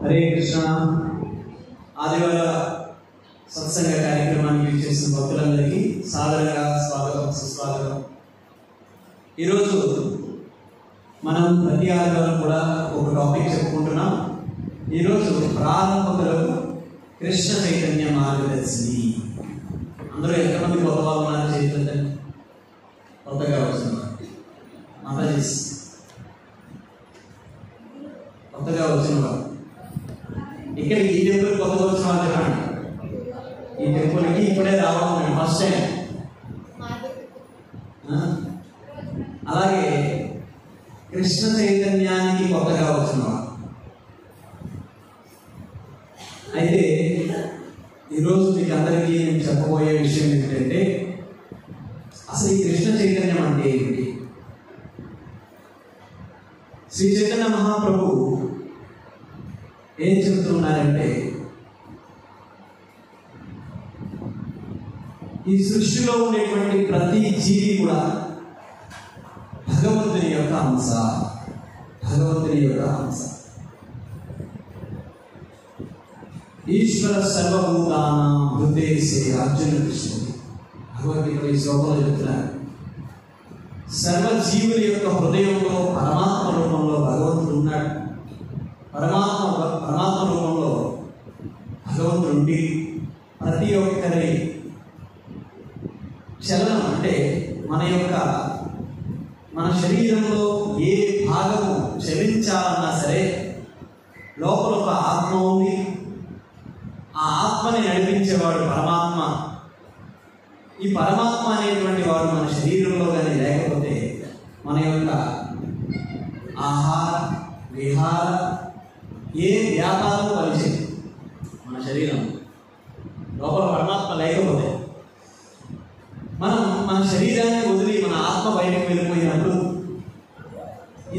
హరే కృష్ణ. ఆదివార సత్సంగ కార్యక్రమానికి చేసిన భక్తులందరికీ సాదరంగా స్వాగతం, సుస్వాగతం. ఈరోజు మనం ప్రతి ఆదివారం కూడా ఒక టాపిక్ చెప్పుకుంటున్నాం. ఈరోజు ప్రారంభకులకు కృష్ణ చైతన్య మార్గదర్శిని. అందరూ ఎంతమంది కొత్త వాళ్ళు ఉన్నారు? చైతన్య కొత్తగా వచ్చిన మాతాజీ, కొత్తగా వచ్చిన వాళ్ళు ఇక్కడ ఈ టెంపుల్ కొత్తగా వచ్చిన వాళ్ళు చెప్పండి. ఈ టెంపుల్కి ఇప్పుడే రావడం నేను ఫస్ట్ టైం. అలాగే కృష్ణ చైతన్యానికి కొత్తగా వచ్చిన వాళ్ళు. అయితే ఈరోజు మీకు అందరికీ నేను చెప్పబోయే విషయం ఏంటంటే, అసలు ఈ కృష్ణ చైతన్యం అంటే ఏమిటి? శ్రీ చైతన్య మహాప్రభు ఏం చెబుతున్నారంటే, ఈ సృష్టిలో ఉండేటువంటి ప్రతి జీవి కూడా భగవంతుని యొక్క అంశ, భగవంతుని యొక్క అంశ. ఈశ్వర సర్వభూతానాం హృదయసే అర్జున కృష్ణుడు భగవద్గీతలో ఈ శ్లోకంలో చెప్తున్నారు. సర్వజీవుల యొక్క హృదయంలో పరమాత్మ రూపంలో భగవంతుడు ఉన్నాడు. పరమాత్మ రూపంలో భగవంతుడు ఉండి ప్రతి ఒక్కరి చలనం, అంటే మన శరీరంలో ఏ భాగము చలించాలన్నా సరే లోపల ఒక ఆత్మ ఉంది. ఆ ఆత్మని నడిపించేవాడు పరమాత్మ. ఈ పరమాత్మ అనేటువంటి వాడు మన శరీరంలో కానీ లేకపోతే మన యొక్క ఆహార విహార ఏ వ్యాపారం పనిచేయదు. మన శరీరం లోపల పరమాత్మ లేకపోతే మనం మన శరీరాన్ని వదిలి మన ఆత్మ బయటకు వెళ్ళిపోయినప్పుడు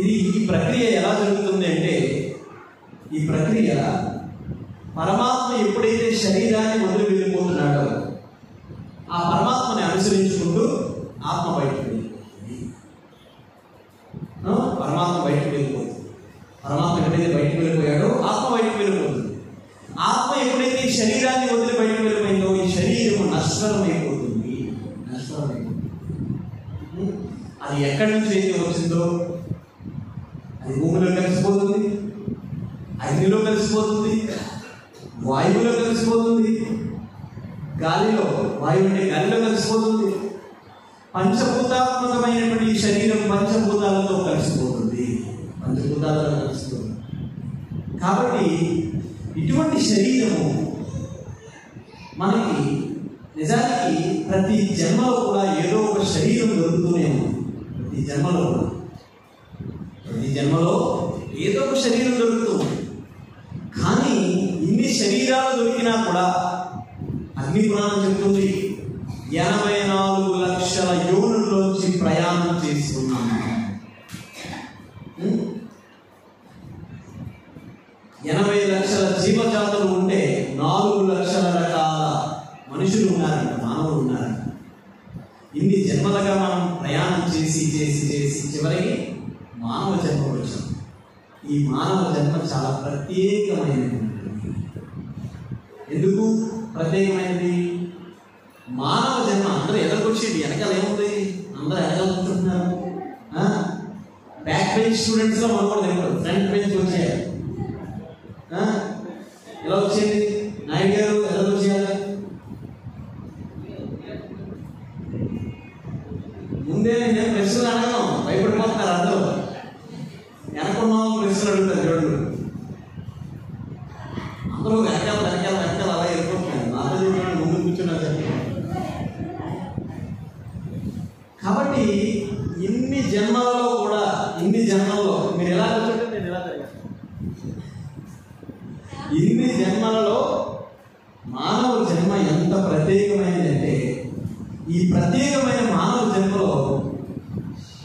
ఈ ప్రక్రియ ఎలా జరుగుతుంది అంటే, ఈ ప్రక్రియ పరమాత్మ ఎప్పుడైతే శరీరాన్ని వదిలి వెళ్ళిపోతున్నాడో ఆ పరమాత్మని అనుసరించుకుంటూ ఆత్మ బయటకు వెళ్ళిపోతుంది. పరమాత్మ బయటకు వెళ్ళిపోతుంది. పరమాత్మ ఎప్పుడైతే బయటకు వెళ్ళిపోయాడో ఆత్మ బయటకు వెళ్ళిపోతుంది. ఆత్మ ఎప్పుడైతే ఈ శరీరాన్ని వదిలి బయటకు వెళ్ళిపోయిందో ఈ శరీరం నశ్వరమైపోతుంది. అది ఎక్కడి నుంచి అయితే వచ్చిందో అది భూమిలో కలిసిపోతుంది, అగ్నిలో కలిసిపోతుంది, వాయువులో కలిసిపోతుంది, గాలిలో వాయువు అంటే గాలిలో కలిసిపోతుంది. పంచభూతాత్మకమైనటువంటి ఈ శరీరం పంచభూతాలతో కలిసిపోతుంది. కాబట్టి ఇటువంటి శరీరము మనకి నిజానికి ప్రతి జన్మలో కూడా ఏదో ఒక శరీరం దొరుకుతూనే ఉంది. ప్రతి జన్మలో ఏదో ఒక శరీరం దొరుకుతుంది. కానీ ఇన్ని శరీరాలు దొరికినా కూడా అగ్ని పురాణం చెప్తుంది 84 లక్షల యోనుల్లోంచి ప్రయాణం చేస్తున్నాము. 80 లక్షల జీవజాతులు ఉంటే 4 లక్షల రకాల మనుషులు ఉన్నారంట, మానవులు ఉన్నారంట. ఇన్ని జన్మలుగా మనం ప్రయాణం చేసి చివరికి మానవ జన్మ వచ్చాం. ఈ మానవ జన్మ చాలా ప్రత్యేకమైనది. ఎందుకు ప్రత్యేకమైనది? మానవ జన్మ అందరూ ఎదరికొచ్చేది, వెనకాల ఏముంది? అందరూ వెనకాల కూర్చుంటున్నారు. బ్యాక్ బెంచ్ స్టూడెంట్స్లో మనం కూడా తెలియదు, ఫ్రంట్ బెంచ్ వచ్చేయాలి. ఎలా వచ్చేది? నాయుడు గారు ఎలా వచ్చేయాలి? ముందే నేను ప్రశ్నలు అడగను, భయపడిపోతున్నారు అందరూ. వెనకున్న ప్రశ్నలు అడుగుతారు. చూడండి, అందరూ వెనకాల అలా వెళ్ళిపోతున్నారు. నాతో ముందు కూర్చున్నారు. కాబట్టి ఇన్ని జన్మలలో మీరు ఎలా కూర్చుంటే నేను ఎలా తిరిగాను. ఇన్ని జన్మలలో మానవ జన్మ ఎంత ప్రత్యేకమైనదంటే, ఈ ప్రత్యేకమైన మానవ జన్మలో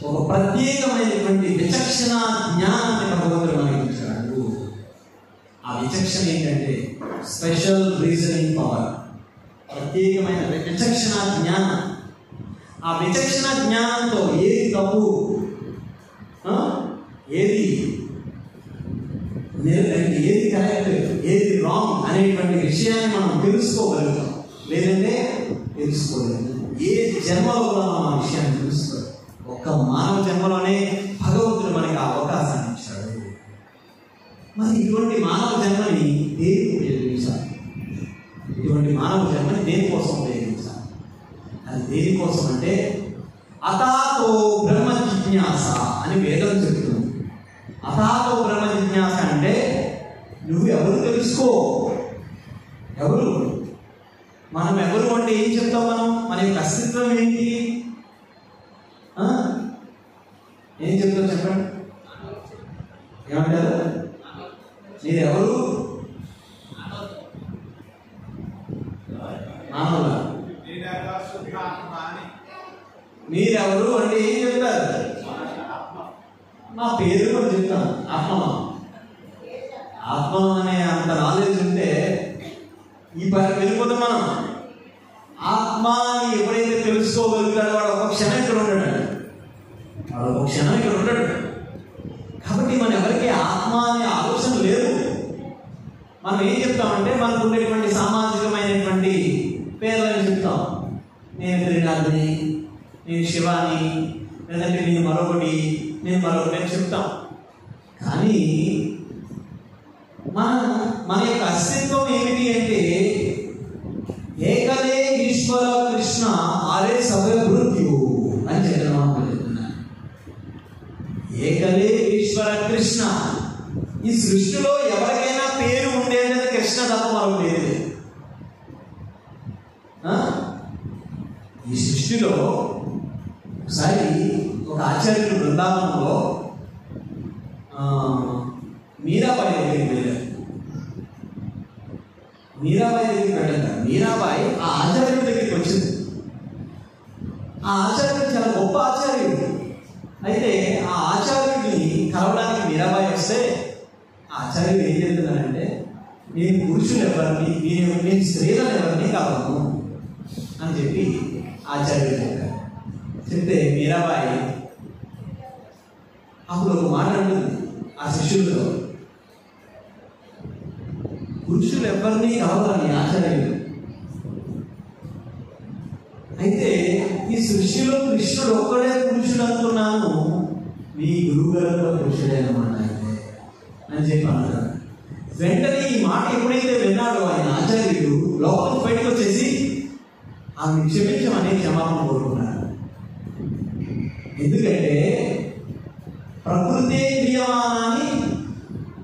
ఒక ప్రత్యేకమైనటువంటి విచక్షణ జ్ఞానాన్ని భగవంతుడు మనకి ఇచ్చాడు. ఆ విచక్షణ ఏంటంటే స్పెషల్ రీజనింగ్ పవర్, ప్రత్యేకమైన విచక్షణ జ్ఞానం. ఆ విచక్షణ జ్ఞానంతో ఏది తప్పు, ఏది ఏది కరెక్ట్ ఏది రాంగ్ అనేటువంటి విషయాన్ని మనం తెలుసుకోగలుగుతాం, లేదంటే తెలుసుకోలేదు. ఏ జన్మలో కూడా మనం ఆ విషయాన్ని తెలుసుకోవాలి. ఒక్క మానవ జన్మలోనే భగవంతుడు మనకి ఆ అవకాశాన్ని ఇచ్చాడు. మరి ఇటువంటి మానవ జన్మని దేనికి ఉపయోగించాలి? ఇటువంటి మానవ జన్మని దేనికోసం ఉపయోగించాలి? అది దేనికోసం అంటే అతాతో బ్రహ్మ జిజ్ఞాస అని వేదం చెప్తుంది. అతాతో బ్రహ్మ జిజ్ఞాస అంటే నువ్వు ఎవరు తెలుసుకో. ఎవరు మనం ఎవరు అంటే ఏం చెప్తాం? మన యొక్క అస్తిత్వం ఏంటి? ఏం చెప్తాం చెప్పండి, ఏమంటారు? మీరెవరు? మానవులా? మీరెవరు అంటే ఏం చెప్తారు? మా పేరు కూడా చెప్తాం. ఆత్మ అనే అంత నాలెడ్జ్ ఉంటే ఈ పని వెళ్ళిపోతాం మనం. ఆత్మని ఎప్పుడైతే తెలుసుకోగలుగుతాడో వాడు ఒక క్షణం ఇక్కడ ఉండడు. కాబట్టి మన ఎవరికి ఆత్మ అనే ఆలోచన లేదు. మనం ఏం చెప్తామంటే మనకు ఉండేటువంటి సామాజికమైనటువంటి పేర్లని చెప్తాం. నేను త్రినాథుని, నేను శివాని, లేదంటే నేను మరొకటి అని చెప్తాం. కానీ మన యొక్క అస్తిత్వం ఏమిటి అంటే ఏకలే ఈశ్వర కృష్ణ ఆరే సభ మృత్యు అని చెప్తున్నారు. ఏకలే ఈశ్వర కృష్ణ. ఈ సృష్టిలో ఎవరికైనా పేరు ఉండేది కృష్ణ తప్ప మరొకటి లేదు. ఈ సృష్టిలో ఒకసారి ఒక ఆచార్యుడు బృందావనంలో మీరాబాయి దగ్గరికి వెళ్ళారు. మీరాబాయి ఆ ఆచార్యుడి దగ్గరికి వచ్చింది. ఆ ఆచార్యుడు చాలా గొప్ప ఆచార్యుడు. అయితే ఆ ఆచార్యుడిని కలవడానికి మీరాబాయి వస్తే ఆ ఆచార్యుడు ఏం చెప్తున్నారంటే, నేను పురుషులు ఎవరిని, నేను స్త్రీలను ఎవరిని కలవను అని చెప్పి ఆచార్యుడు చెప్పారు. చెప్తే మీరాబాయి అప్పుడు ఒక మాట అంటుంది ఆ శిష్యులతో, పురుషులు ఎవరిని కలవరని ఆచార్యుడు. అయితే ఈ సృష్టిలో కృష్ణుడు ఒక్కడే పురుషుడు అనుకున్నాను, మీ గురువు గారు పురుషుడే అన్నమాట అని చెప్పి అన్నారు. వెంటనే ఈ మాట ఎప్పుడైతే విన్నాడో ఆయన ఆచార్యుడు లోపలికి బయటకు వచ్చేసి ఆమె క్షమించమని క్షమాపణ కోరుకున్నాడు. ఎందుకంటే ప్రకృతే క్రియమానాన్ని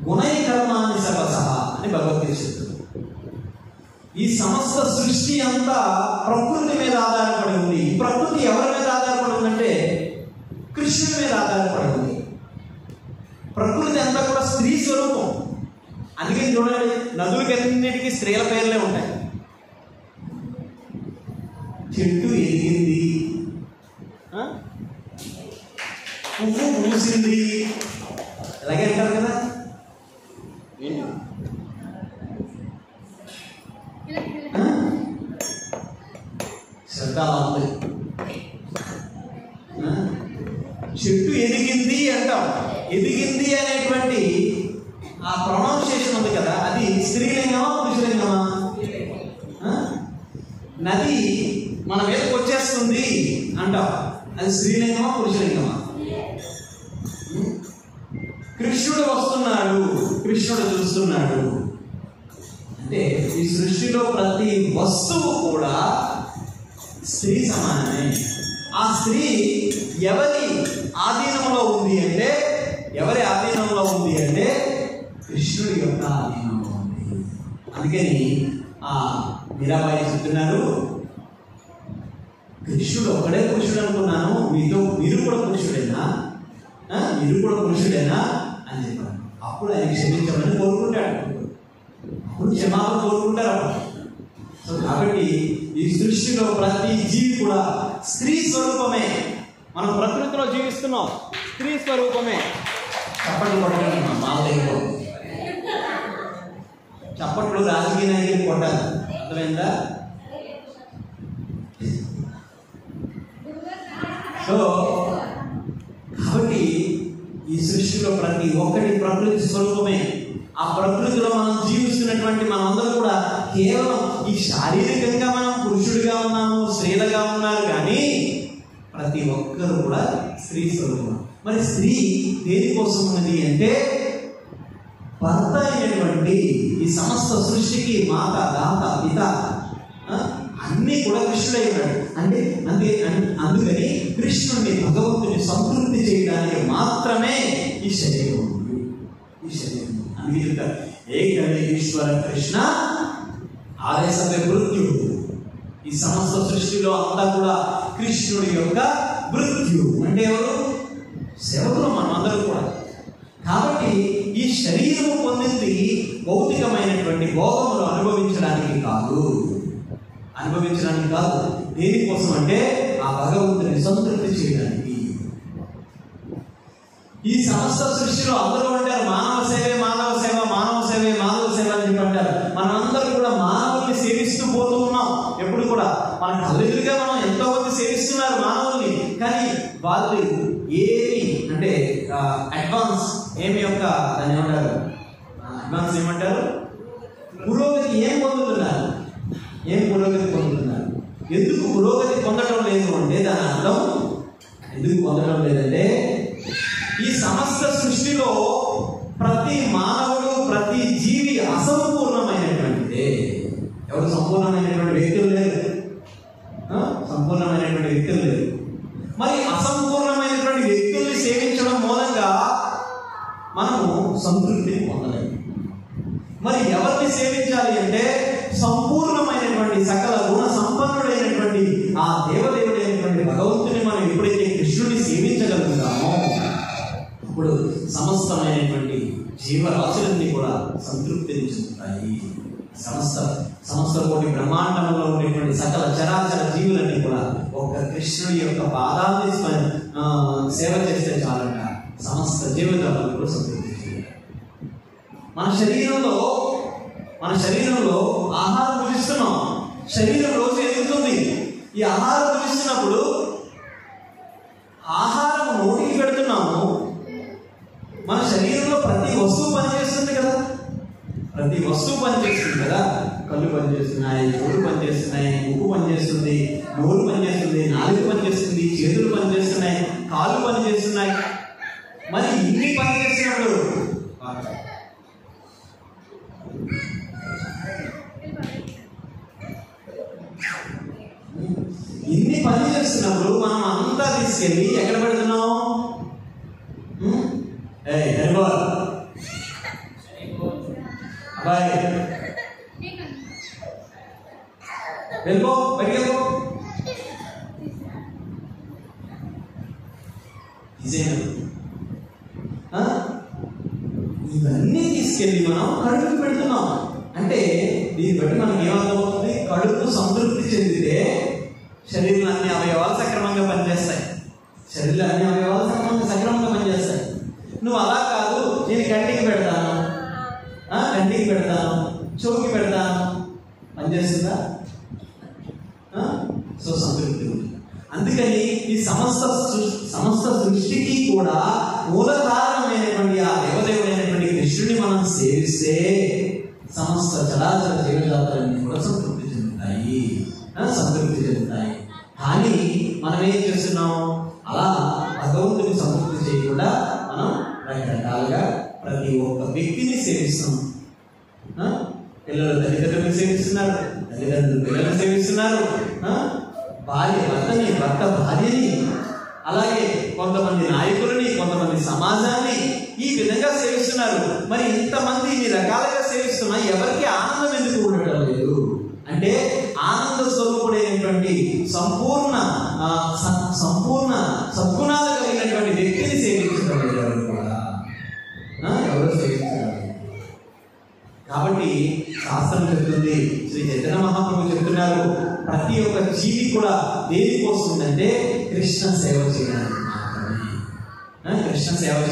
గుణైకర్మాన్ని సర్వసహ అని భగవద్గీత చెప్తుంది. ఈ సమస్త సృష్టి అంతా ప్రకృతి మీద ఆధారపడి ఉంది. ఈ ప్రకృతి ఎవరి మీద ఆధారపడి ఉందంటే కృష్ణుడి మీద ఆధారపడి ఉంది. ప్రకృతి అంతా కూడా స్త్రీ స్వరూపం. అందుకే చూడండి, నదులకన్నిటికీ స్త్రీల పేర్లే ఉంటాయి. చెట్టు ఎదిగింది, పువ్వు పూసింది, అలాగే అంటారు కదా. శ్రద్ధ ఉంది. చెట్టు ఎదిగింది అంటాం. ఎదిగింది అనేటువంటి ఆ ప్రొనౌన్సియేషన్ ఉంది కదా, అది స్త్రీలింగమా పురుషలింగమా? నది మన మీదకి వచ్చేస్తుంది అంటాం, అది స్త్రీలింగమా పురుషలింగమా? కృష్ణుడు వస్తున్నాడు, కృష్ణుడు చూస్తున్నాడు అంటే ఈ సృష్టిలో ప్రతి వస్తువు కూడా స్త్రీ సమానమే. ఆ స్త్రీ ఎవరి ఆధీనంలో ఉంది అంటే, ఎవరి ఆధీనంలో ఉంది అంటే కృష్ణుడి యొక్క ఆధీనంలో ఉంది. అందుకని ఆ మీరాబాయి చెప్తున్నారు, కృష్ణుడు ఒక్కడే పురుషుడు అనుకున్నాను, మీరు కూడా పురుషుడేనా అని చెప్పాను. అప్పుడు ఆయన క్షమించమని కోరుకుంటాడు. అప్పుడు క్షమాపణ కోరుకుంటారు. సో కాబట్టి ఈ సృష్టిలో ప్రతి జీవి కూడా స్త్రీ స్వరూపమే. మనం ప్రకృతిలో జీవిస్తున్నాం, స్త్రీ స్వరూపమే. చప్పట్లు కొట్టడం మామూలు, చప్పట్లు రాజకీయ నాయకులు కొట్టాలి, అర్థమైందా? సో కాబట్టి ఈ సృష్టిలో ప్రతి ఒక్కటి ప్రకృతి స్వరూపమే. ఆ ప్రకృతిలో మనం జీవిస్తున్నటువంటి మనందరూ కూడా కేవలం ఈ శారీరకంగా మనం పురుషుడిగా ఉన్నాము, స్త్రీలుగా ఉన్నారు, కానీ ప్రతి ఒక్కరు కూడా స్త్రీ స్వరూపం. మరి స్త్రీ దేనికోసం ఉన్నది అంటే భర్త అయినటువంటి ఈ సమస్త సృష్టికి మాత, దాత, పిత అన్నీ కూడా కృష్ణుడై ఉన్నాడు. అందుకని కృష్ణుడిని, భగవంతుని సంతృప్తి చేయడానికి మాత్రమే ఈ శరీరం. అందుకే ఏకమే ఈశ్వర కృష్ణ ఆదేశమే మృత్యు. ఈ సమస్త సృష్టిలో అంతా కూడా కృష్ణుడి యొక్క మృత్యు. అంటే ఎవరు? సేవకులు మనం అందరూ కూడా. కాబట్టి ఈ శరీరం పొందింది భౌతికమైనటువంటి భోగములు అనుభవించడానికి కాదు. దేనికోసం అంటే ఆ భగవంతుని సంతృప్తి చేయడానికి. ఈ సమస్త సృష్టిలో అందరూ అంటారు మానవ సేవే మాధవ సేవ, మానవ సేవే మాధవ సేవ అని చెప్పంటారు. మనందరూ కూడా మానవుల్ని సేవిస్తూ పోతూ ఉన్నాం. ఎప్పుడు కూడా మన కళ్ళెదురుగా మనం ఎంతో మంది సేవిస్తున్నారు మానవుల్ని, కానీ వాళ్ళు ఏమి అంటే అడ్వాన్స్ ఏమి యొక్క దాన్ని ఏమంటారు, అడ్వాన్స్ ఏమంటారు, పురోగతి ఏం పొందుతున్నారు? ఎందుకు పురోగతి పొందడం లేదు అంటే దాని అర్థం ఎందుకు పొందడం లేదంటే ఈ సమస్త సృష్టిలో ప్రతి మానవుడు, ప్రతి జీవి అసంపూర్ణమైనటువంటిదే. ఎవరు సంపూర్ణమైనటువంటి వ్యక్తులు లేరు. మరి అసంపూర్ణమైనటువంటి వ్యక్తుల్ని సేవించడం మూలంగా మనము సంతృప్తిని పొందలేము. మరి ఎవరిని సేవించాలి అంటే సంపూర్ణమైనటువంటి సకల గుణ సంపన్నుడైనటువంటి ఆ దేవదేవుడైనటువంటి భగవంతుని మనం ఎప్పుడైతే కృష్ణుడిని సేవించగలుగుతామో అప్పుడు సమస్తమైనటువంటి జీవరాశులన్నీ కూడా సంతృప్తిని చెందుతాయి. సమస్త కోటి బ్రహ్మాండంలో ఉండేటువంటి సకల చరాచర జీవులన్నీ కూడా ఒక్క కృష్ణుడి యొక్క పాదాన్ని సేవ చేస్తే చాలంట సమస్త జీవితాలను కూడా సంతృప్తి చేయాలి. మన శరీరంలో ఆహారం భుజిస్తున్నాం. శరీరం రోజు ఎదుగుతుంది. ఈ ఆహారం భుజిస్తున్నప్పుడు ఆహారం నోటికి పెడుతున్నాము. మన శరీరంలో ప్రతి వస్తువు పనిచేస్తుంది కదా. కళ్ళు పనిచేస్తున్నాయి, చెవులు పనిచేస్తున్నాయి, ముక్కు పనిచేస్తుంది, నోరు పనిచేస్తుంది, నాలుగు పనిచేస్తుంది, చేతులు పనిచేస్తున్నాయి, కాళ్ళు పనిచేస్తున్నాయి. మరి ఇన్ని పనిచేసినప్పుడు మనం అంతా తీసుకెళ్ళి ఎక్కడ పెడుతున్నాం? ఇవన్నీ తీసుకెళ్ళి మనం కడుపుకి పెడుతున్నాం. అంటే దీన్ని బట్టి మనకి ఏమర్థమవుతుంది? కడుపు సంతృప్తి చెందితే శరీరంలో అన్ని అవయవాలు సక్రమంగా పనిచేస్తాయి. నువ్వు అలా కాదు, నేను కంటికి పెడతాను, చెవుకి పెడతాను, పనిచేస్తుందా? సో సంతృప్తి ఉంది. అందుకని ఈ సమస్త సృష్టికి కూడా మూల కారణమైనటువంటి ఆ దేవదేవుడైనటువంటి కృష్ణుడిని మనం సేవిస్తే సమస్త చరాచర జీవజాతులన్నీ కూడా సంతృప్తి చెందుతాయి. కానీ మనం ఏం చేస్తున్నాం? అలా భగవంతుని సంతృప్తి చేయకుండా మనం రకరకాలుగా ప్రతి ఒక్క వ్యక్తిని సేవిస్తాం. పిల్లలు తల్లిదండ్రులను సేవిస్తున్నారు, తల్లిదండ్రులు పిల్లలను సేవిస్తున్నారు, భార్య భర్తని, భర్త భార్యని, అలాగే కొంతమంది నాయకులని, కొంతమంది సమాజాన్ని ఈ విధంగా సేవిస్తున్నారు. మరి ఇంతమంది ఇన్ని రకాలుగా సేవిస్తున్నా ఎవరికి ఆనందం ఎందుకు ఉండటం లేదు అంటే ఆనంద స్వరూపుడైనటువంటి సంపూర్ణ సద్గుణాలు కలిగినటువంటి వ్యక్తిని సేవించడం లేదు ఎవరు సేవించడం. కాబట్టి శాస్త్రం చెప్తుంది, శ్రీ చైతన్య మహాప్రభు చెప్తున్నారు, ప్రతి ఒక్క జీవి కూడా దేనికోసం ఉందంటే కృష్ణ సేవ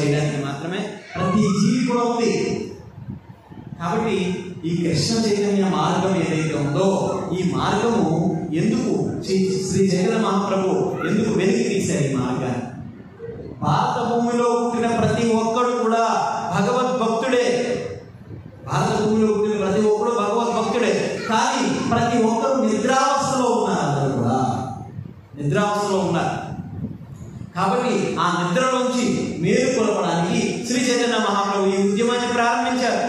చేయడానికి మాత్రమే ప్రతి జీవి కూడా ఉంది. కాబట్టి ఈ కృష్ణ చైతన్య మార్గం ఏదైతే ఉందో ఈ మార్గము ఎందుకు శ్రీ చైతన్య మహాప్రభు ఎందుకు వెలికి తీశారు ఈ మార్గాన్ని? భారత భూమిలో పుట్టిన ప్రతి ఒక్కడు కూడా భగవద్భక్తుడే. భారత భూమిలో పుట్టిన ప్రతి ఒక్కరు భగవద్భక్తుడే. కానీ ప్రతి ఒక్కరు నిద్రావస్థలో ఉన్నారు. అందరూ కూడా నిద్రావస్థలో ఉన్నారు. కాబట్టి ఆ నిద్రలోంచి మేలుకొలపడానికి శ్రీ చైతన్య మహాప్రభు ఈ ఉద్యమాన్ని ప్రారంభించారు.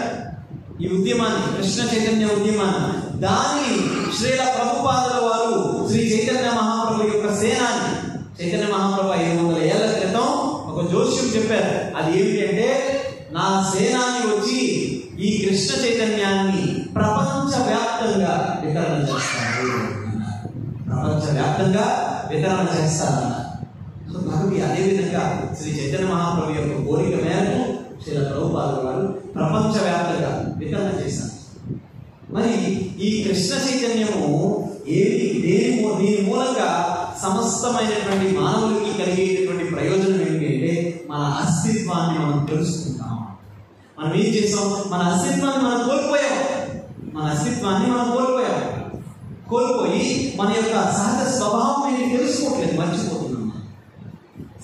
ఈ ఉద్యమాన్ని, కృష్ణ చైతన్య ఉద్యమాన్ని, దాన్ని శ్రీల ప్రభుపాదుల వారు శ్రీ చైతన్య మహాప్రభు యొక్క సేనాని, చైతన్య మహాప్రభు 500 ఏళ్ల క్రితం ఒక జోష్యం చెప్పారు. అది ఏమిటి అంటే, నా సేనాని వచ్చి ఈ కృష్ణ చైతన్యాన్ని ప్రపంచవ్యాప్తంగా వితరణ చేస్తారు. ప్రపంచవ్యాప్తంగా వితరణ చేస్తారన్నారు. సో కాబట్టి అదేవిధంగా శ్రీ చైతన్య మహాప్రభు యొక్క కోరిక మేరకు శ్రీల ప్రభుపాదుల వారు ప్రపంచవ్యాప్తంగా వితరణ చేశారు. మరి ఈ కృష్ణ చైతన్యము దీని మూలంగా సమస్తమైనటువంటి మానవులకి కలిగేటటువంటి ప్రయోజనం ఏంటంటే, మన అస్తిత్వాన్ని మనం తెలుసుకుంటాం. మనం ఏం చేసాం? మన అస్తిత్వాన్ని మనం కోల్పోయి మన యొక్క సహజ స్వభావం ఏంటి తెలుసుకోవట్లేదు, మర్చిపోతున్నాం.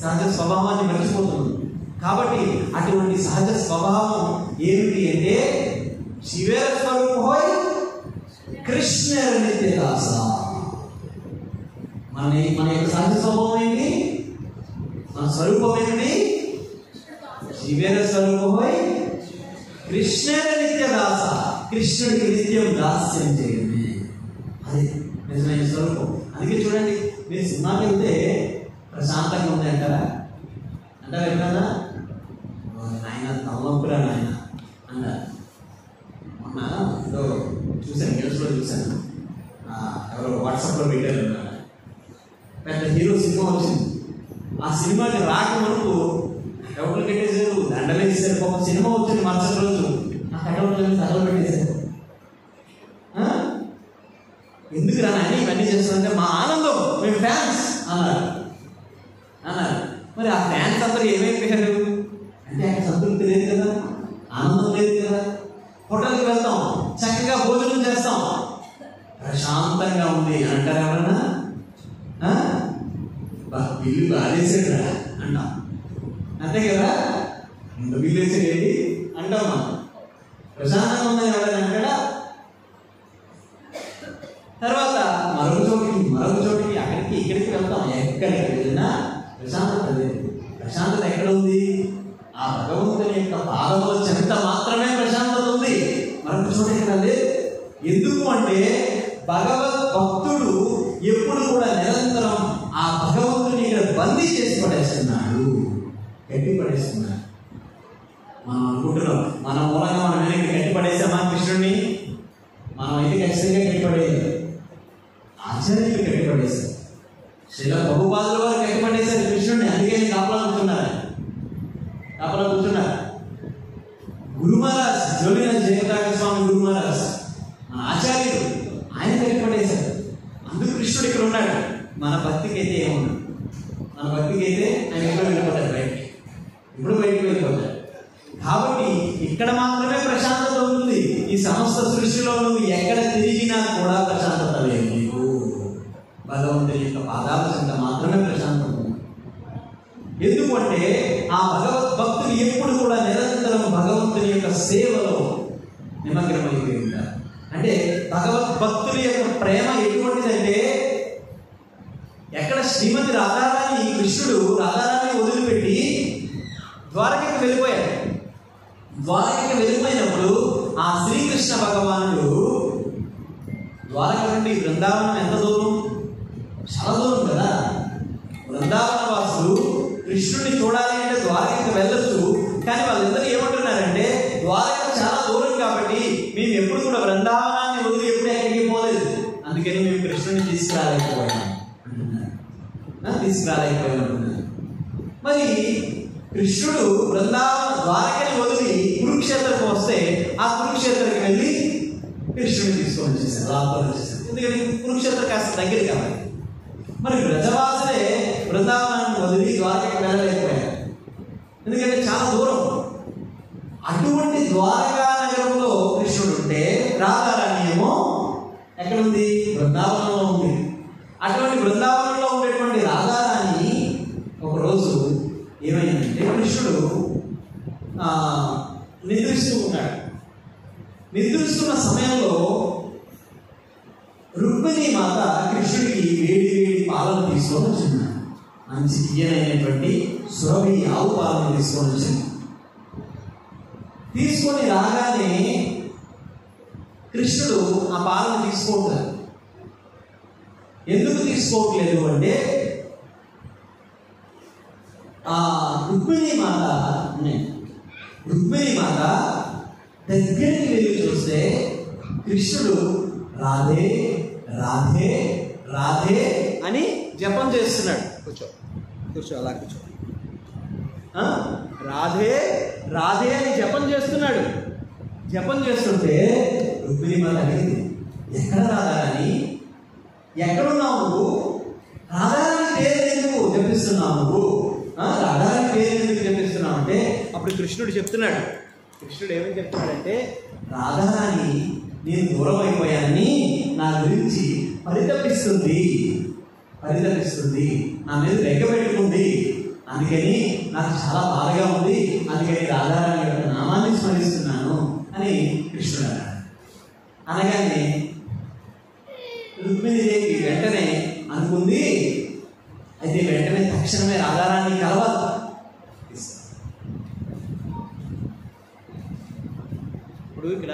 సహజ స్వభావాన్ని మర్చిపోతున్నాం. కాబట్టి అటువంటి సహజ స్వభావం ఏమిటి అంటే, శివేర స్వరూప హోయ్ కృష్ణ నిత్యదాస. మన యొక్క సహజ స్వభావం ఏంటి? మన స్వరూపం ఏంటి? శివేర స్వరూప హోయ్ కృష్ణ నిత్యదాస. కృష్ణుడికి నిత్యం దాస్యం చేయడమే అది నిజమైన స్వరూపం. అందుకే చూడండి, మీరు సినిమాకి వెళ్తే ప్రశాంతంగా ఉంది అంటారా? ఎప్పుడన్నా నాయన తలనొప్పురా నాయన అన్నారు. మొన్న ఏదో చూశాను, న్యూస్లో చూశాను, ఎవరో వాట్సాప్లో పెట్టారు. పెద్ద హీరో సినిమా వచ్చింది. ఆ సినిమాకి రాకమునుపు కటౌట్లు పెట్టేశారు, దండలు వేసారు. ఒక సినిమా వచ్చింది మరుసటి రోజు ఆ కటౌట్లని తగలు పెట్టేశారు. ఎందుకు రా నాయన ఇవన్నీ చేస్తారంటే, మా ఆనందం, మేము ఫ్యాన్స్ అన్నారు. మరి ఆ ఫ్యాన్స్ అందరూ ఏమైపోయారు అంటే, అక్కడ సంతృప్తి లేదు కదా, ఆనందం లేదు కదా. హోటల్కి వెళ్తాం, చక్కగా భోజనం చేస్తాం, ప్రశాంతంగా ఉంది అంటారు ఎవరన్నా? బిల్లు బాగాలేసాడు అంటాం, అంతే కదా. ఇంత బిల్లు వేసాడు ఏంటి అంటాం మనం. ప్రశాంతంగా ఉందని ఎవరైనా అంటాడా? తర్వాత మరొక చోటికి అక్కడికి ఇక్కడికి వెళ్తాం. ఎక్కడికి వెళ్ళినా ప్రశాంతత లేదు. ప్రశాంతత ఎక్కడ ఉంది? ఆ భగవంతుని యొక్క పాదముల చెంత మాత్రమే ప్రశాంతత ఉంది, మరొక చోట ఇక్కడ లేదు. ఎందుకు అంటే, భగవద్భక్తుడు ఎప్పుడు కూడా నిరంతరం ఆ భగవంతుని ఇక్కడ బందీ చేసి పడేస్తున్నాడు, గట్టి పడేస్తున్నాడు. మనం అనుకుంటున్నాం మన మూలంగా మనం వెనక్కి గట్టి పడేసామా కృష్ణుడిని? మనం అయితే ఖచ్చితంగా గట్టి పడేయాలి. ఆచార్యులు గట్టి పడేశారు, శ్రీల ప్రభుపాదుల వారు గట్టి పడేశారు కృష్ణుడిని. అందుకే కాపలా కూర్చున్నారు. గురు మహారాజ్, జోలిన జయప్రకాశ స్వామి గురు మహారాజ్, మన ఆచార్యులు, ఆయన గట్టి పడేశారు. అందుకు కృష్ణుడు ఇక్కడ ఉన్నాడు. మన భక్తికి అయితే ఏమున్నాడు? మన భక్తికి అయితే ఆయన ఎప్పుడు వెళ్ళిపోతాడు, బయటికి వెళ్ళిపోతాడు. కాబట్టి ఇక్కడ మాత్రమే ప్రశాంతత ఉంటుంది. ఈ సమస్త సృష్టిలో నువ్వు ఎక్కడ తిరిగినా కూడా ప్రశాంతత లేదు. నీకు భగవంతుని యొక్క పాదాల చెంత మాత్రమే ప్రశాంతత ఉంది. ఎందుకంటే ఆ భగవద్భక్తులు ఎప్పుడు కూడా నిరంతరం భగవంతుని యొక్క సేవలో నిమగ్నమైపోయి ఉంటారు. అంటే భగవద్భక్తుల యొక్క ప్రేమ ఎటువంటిదంటే, ఎక్కడ శ్రీమతి రాధారాణి, కృష్ణుడు రాధారాణి వదిలిపెట్టి ద్వారకకి వెళ్ళిపోయాడు. ద్వారకకి వెళ్ళిపోయినప్పుడు ఆ శ్రీకృష్ణ భగవానుడు ద్వారక నుండి బృందావనం ఎంత దూరం? చాలా దూరం కదా. బృందావన వాసులు కృష్ణుడిని చూడాలి అంటే ద్వారకకి వెళ్ళొచ్చు. కానీ వాళ్ళందరూ ఏమంటున్నారంటే, ద్వారక చాలా దూరం కాబట్టి మేము ఎప్పుడు కూడా బృందావనాన్ని వదిలి ఎప్పుడు ఎక్కడికి పోలేదు, అందుకని మేము కృష్ణుడిని తీసుకురాలేకపోయాం. మరి కృష్ణుడు బృందావన ద్వారకని వదిలి కురుక్షేత్రకు వస్తే, ఆ కురుక్షేత్రకి వెళ్ళి కృష్ణుడిని తీసుకొని వచ్చేసారు, లాభం వచ్చేసారు. ఎందుకంటే కురుక్షేత్ర కాస్త దగ్గర కాబట్టి. మరి బ్రజవాసులే బృందావనాన్ని వదిలి ద్వారకకి వెళ్ళలేకపోయారు, ఎందుకంటే చాలా దూరం. అటువంటి ద్వారకా నగరంలో కృష్ణుడు ఉంటే, రాధారాణి ఏమో ఎక్కడుంది? బృందావనంలో ఉంది. అటువంటి బృందావనంలో ఉండేటువంటి రాధారాణి ఒకరోజు ఏమైందంటే, కృష్ణుడు నిద్రిస్తూ ఉన్నాడు. నిద్రిస్తున్న సమయంలో రుక్మిణీ మాత కృష్ణుడికి వేడి వేడి పాలను తీసుకొని వచ్చింది. మంచి తీయనైనటువంటి సురభి ఆవు పాలను తీసుకొని వచ్చింది. తీసుకొని రాగానే కృష్ణుడు ఆ పాలను తీసుకోవట్లేదు. ఎందుకు తీసుకోవట్లేదు అంటే ఆ రుక్మిణీ మాత దగ్గరికి వెళ్ళి చూస్తే కృష్ణుడు రాధే రాధే రాధే అని జపం చేస్తున్నాడు. కూర్చో అలా కూర్చో. రాధే రాధే అని జపం చేస్తున్నాడు. జపం చేస్తుంటే రుక్మిణీ మాత అడిగింది, ఎక్కడ రాధారాణి, ఎక్కడున్నావు నువ్వు? రాధారాణి పేరు ఎందుకు జపిస్తున్నావు నువ్వు? రాధారాణి పేరు ఎందుకు జపిస్తున్నావు అంటే అప్పుడు కృష్ణుడు చెప్తున్నాడు. కృష్ణుడు ఏమని చెప్తున్నాడంటే, రాధారాణి నేను దూరం అయిపోయానని నా గురించి పరితపిస్తుంది, నా మీద లెక్క పెట్టుకుంది, అందుకని నాకు చాలా బాధగా ఉంది, అందుకని రాధారాణి యొక్క నామాన్ని స్మరిస్తున్నాను అని కృష్ణుడు అన్నాడు. అనగానే రుక్మిణీదేవి వెంటనే అనుకుంది, అయితే వెంటనే తక్షణమే రాధారాణి కలవాలి. ఇప్పుడు ఇక్కడ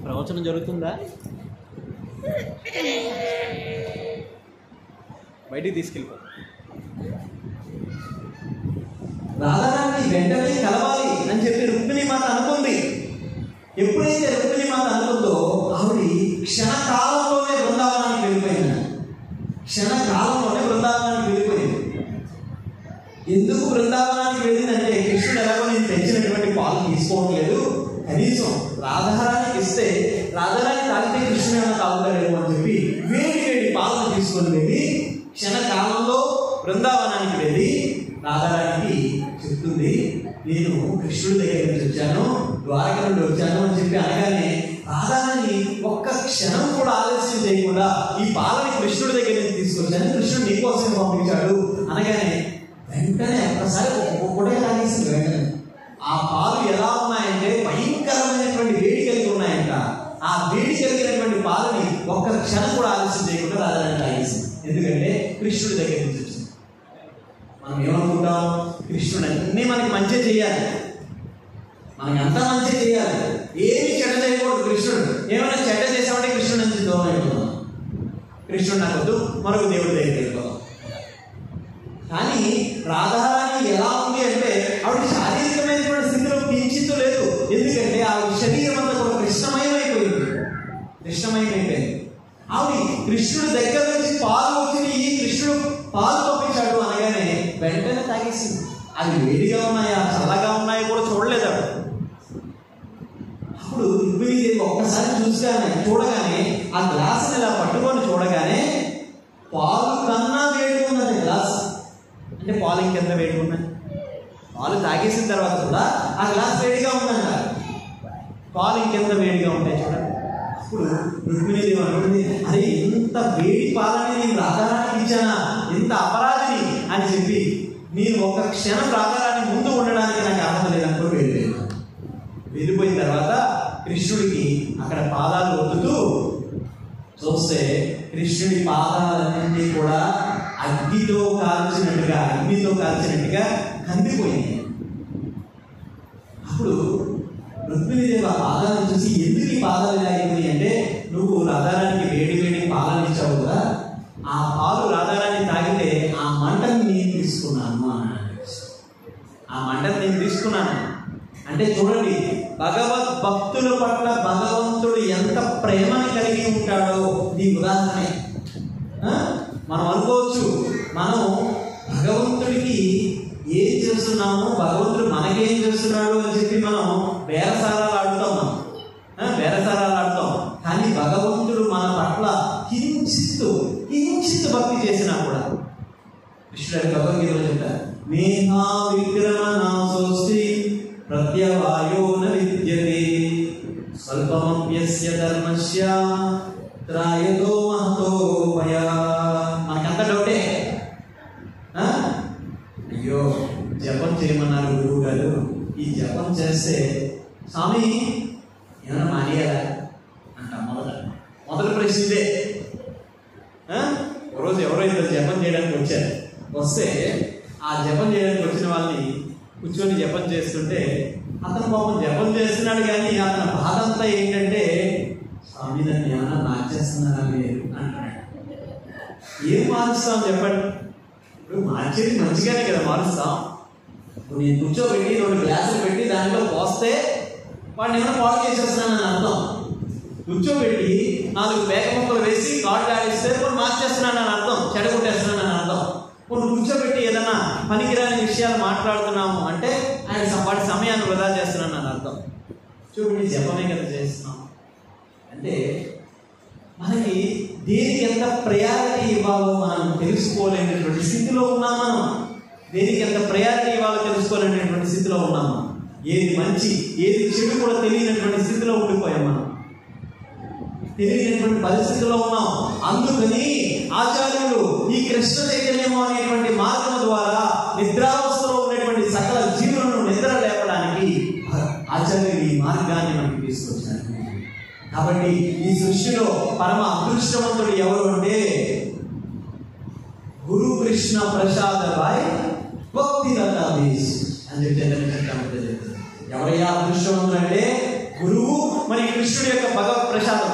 ప్రవచనం జరుగుతుందా? బయటికి తీసుకెళ్ళిపో. రాధారాణి వెంటనే కలవాలి అని చెప్పి రుక్మిణీ మాత అనుకుంది. ఎప్పుడైతే రుక్మిణీ మాత అనుకుందో ఆవిడ క్షణకాలంలోనే బృందావనానికి వెళ్ళిపోయింది. ఎందుకు బృందావనానికి వెళ్ళిందంటే కృష్ణుడు ఎలాగో నేను తెచ్చినటువంటి పాలు తీసుకోవట్లేదు, కనీసం రాధారానికి ఇస్తే రాధారాని తాగితే కృష్ణుడు ఏమైనా తాగుతాడేమో అని చెప్పి వేడి వేడి పాలను తీసుకొని వెళ్ళి క్షణకాలంలో బృందావనానికి వెళ్ళి రాధారానికి చెప్తుంది, నేను కృష్ణుడి దగ్గర నుంచి వచ్చాను, ద్వారక నుండి వచ్చాను అని చెప్పి అనగానే రాధారాని ఒక్క క్షణం కూడా ఆలస్యం చేయకుండా ఈ పాలని కృష్ణుడి దగ్గర నుంచి తీసుకొచ్చాను, కృష్ణుడు నీకోసం పంపించాడు అనగానే వెంటనే ఒక్కసారి ఒక్కొక్కటే తాగేసింది. వెంటనే ఆ పాలు ఎలా ఉన్నాయంటే భయంకరమైనటువంటి వేడి కలిగి ఉన్నాయంట. ఆ వేడి కలిగినటువంటి పాలని ఒక్క క్షణం కూడా ఆలస్యం చేయకుండా రాధారాని తాగేసింది. ఎందుకంటే కృష్ణుడి దగ్గర నుంచి వచ్చింది. మనం ఏమనుకుంటాం, కృష్ణుడు అన్నీ మనకి మంచి చేయాలి, మనకి అంతా మంచి చేయాలి, ఏమి చెడ్డ చేయకూడదు. కృష్ణుడు ఏమైనా చెడ్డ చేసామంటే కృష్ణుడు నుంచి దూరం అయిపోతాం, కృష్ణుడు నాకు వద్దు, మరొక దేవుడి దగ్గరికి వెళ్ళిపోతాం. కానీ రాధారాణి ఎలా ఉంది అంటే ఆవిడ శారీరకమైనటువంటి స్థితిలో కించిత్తు లేదు. ఎందుకంటే ఆవిడ శరీరం అంతా కూడా కృష్ణమయమైపోయింది. ఆవిడ కృష్ణుడి దగ్గర నుంచి పాలు వచ్చి ఈ కృష్ణుడు పాలు పంపించాడు అనగానే వెంటనే తాగేసింది. అవి వేడిగా ఉన్నాయా చల్లగా ఉన్నాయో కూడా చూడలేదు ఆవిడ. అప్పుడు రుక్మిణీదేవి ఒక్కసారి చూడగానే ఆ గ్లాసుని ఇలా పట్టుకొని చూడగానే పాలు కన్నా వేడిగా ఉన్నది గ్లాస్. అంటే పాలు ఇంకెంత వేడిగా ఉన్నాయి, పాలు తాగేసిన తర్వాత కూడా ఆ గ్లాస్ వేడిగా ఉందంట, పాలు ఇంకెంత వేడిగా ఉంటాయి చూడండి. అప్పుడు రుక్మిణీదేవి అనుకుంది, అరే ఇంత వేడి పాలని నేను రాధారానికి ఇచ్చానా, ఇంత అపరాధిని అని చెప్పి నేను ఒక క్షణం రాధారాని ముందు ఉండడానికి నాకు అర్హత లేదనుకో వెళ్ళిపోయిన తర్వాత కృష్ణుడికి అక్కడ పాదాలు ఒత్తుతూ చూస్తే కృష్ణుడి పాదాలన్నింటినీ కూడా అగ్నితో కాల్చినట్టుగా కందిపోయింది. అప్పుడు రుక్మిణీదేవి ఆ పాదాలను చూసి, ఎందుకు ఈ పాదాలు ఇలా అయిపోయి అంటే, నువ్వు రాధారానికి వేడి వేడి పాలను ఇచ్చావు కదా, ఆ పాలు రాధారాన్ని తాగితే ఆ మంటని నేను తీసుకున్నాను అన్నాడు. ఆ మంటని నేను తీసుకున్నాను అంటే చూడండి, భక్తుల పట్ల భగవంతుడు ఎంత ప్రేమని కలిగి ఉంటాడో ఈ ఉదాహరణ. మనం అనుకోవచ్చు, మనం భగవంతుడికి ఏం చేస్తున్నాము, భగవంతుడు మనకేం చేస్తున్నాడు అని చెప్పి మనం బేరసారాలు ఆడుతాం. కానీ భగవంతుడు మన పట్ల కించిత్తు భక్తి చేసినా కూడా కృష్ణుడు భగవద్గీతలో చెప్తారు, నేహా విక్రమ నాసోస్తి ప్రత్యవాయో న విద్యతే స్వల్పమప్యస్య ధర్మస్య త్రాయతో మహతో భయ. మనకంత డౌటే, అయ్యో జపం చేయమన్నారు గురువు గారు, ఈ జపం చేస్తే స్వామి ఏమైనా ప్రశ్న ఇదే. ఒకరోజు ఎవరో ఇద్దరు జపం చేయడానికి వచ్చారు. వస్తే ఆ జపం చేయడానికి వచ్చిన వాళ్ళని కూర్చొని జపం చేస్తుంటే అతను పాపం జపం చేస్తున్నాడు, కానీ అతని బాధ అంతా ఏంటంటే స్వామి నన్ను ఏమన్నా మార్చేస్తున్నారా మీరు అంటున్నాడు. ఏం మారుస్తాం చెప్పండి? ఇప్పుడు మార్చేది మంచిగానే కదా మారుస్తాం. ఇప్పుడు నేను కూర్చోబెట్టి 2 గ్లాసులు పెట్టి దాంట్లో పోస్తే వాడిని ఏమైనా పాడు చేసేస్తున్నానని అర్థం. కూర్చోబెట్టి 4 పేక ముక్కలు వేసి కాళ్ళు ఆడిస్తే కొన్ని మార్చేస్తున్నానని అర్థం, చెడగొట్టేస్తున్నానని అర్థం. కొన్ని కూర్చోబెట్టి ఏదైనా పనికిరాని విషయాలు మాట్లాడుతున్నాము అంటే వాడి సమయాన్ని వృధా చేస్తున్నానని అర్థం. చూడండి, జపమే కదా చేస్తున్నాం. అంటే మనకి దేనికి ఎంత ప్రయారిటీ ఇవ్వాలో మనం తెలుసుకోలేనటువంటి స్థితిలో ఉన్నాం. మనం దేనికి ఎంత ప్రయారిటీ ఇవ్వాలో తెలుసుకోలేనటువంటి స్థితిలో ఉన్నాము. ఏది మంచి ఏది చెడు కూడా తెలియనటువంటి స్థితిలో ఉండిపోయాం. మనం తెలియనటువంటి పరిస్థితిలో ఉన్నాం. అందుకని ఆచార్యులు ఈ కృష్ణ చైతన్యము అనేటువంటి మార్గం ద్వారా నిద్రావస్థలో ఉన్నటువంటి సకల జీవులను నిద్ర లేపడానికి ఆచార్యులు ఈ మార్గాన్ని మనకి తీసుకొచ్చారు. కాబట్టి ఈ సృష్టిలో పరమ అదృష్టవంతుడు ఎవరు అంటే గురు కృష్ణ ప్రసాద రాయ్ భక్తిరత అని చెప్పి ఎవరయ్యా అదృష్టవంతుడు అంటే గురువు, మరి కృష్ణుడి యొక్క భగవత్ ప్రసాదం.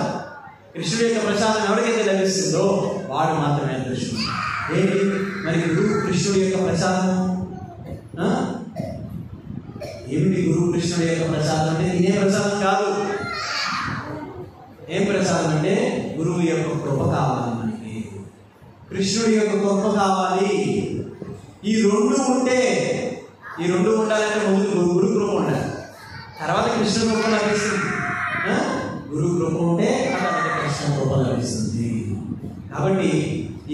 కృష్ణుడి యొక్క ప్రసాదం ఎవరికైతే లభిస్తుందో వాడు మాత్రమే అదృష్టం. ఏంటి మరి గురువు కృష్ణుడి యొక్క ప్రసాదం? ఏమిటి గురువు కృష్ణుడి యొక్క ప్రసాదం అంటే? తినే ప్రసాదం కాదు. ఏం ప్రసాదం అంటే గురువు యొక్క కృప కావాలి మనకి, కృష్ణుడి యొక్క కృప కావాలి. ఈ 2 ఉంటే, ఈ 2 ఉండాలంటే ముందు గురు కృప ఉండాలి, తర్వాత కృష్ణ కృప లభిస్తుంది. గురు కృప ఉంటే తర్వాత కృష్ణ కృప లభిస్తుంది. కాబట్టి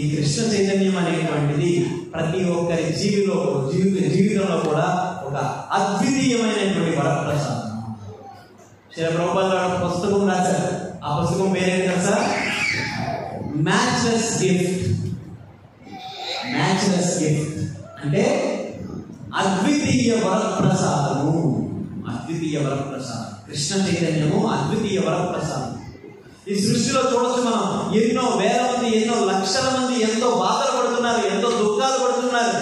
ఈ కృష్ణ చైతన్యం అనేటువంటిది ప్రతి ఒక్కరి జీవితంలో కూడా ఒక అద్వితీయమైనటువంటి వరప్రసాదం. శ్రీ ప్రభుపాదులు పుస్తకం రాశారు. ఆ పుస్తకం పేరేంటి కదా? Matchless gift. మ్యాచ్లెస్ గిఫ్ట్ అంటే అద్వితీయ వరప్రసాదము. అద్వితీయ వరప్రసాదం కృష్ణ చైతన్యము అద్వితీయ వరప్రసాదం. ఈ సృష్టిలో చూడొచ్చు మనం, ఎన్నో వేల మంది, ఎన్నో లక్షల మంది ఎంతో బాధలు పడుతున్నారు, ఎంతో దుఃఖాలు పడుతున్నారు.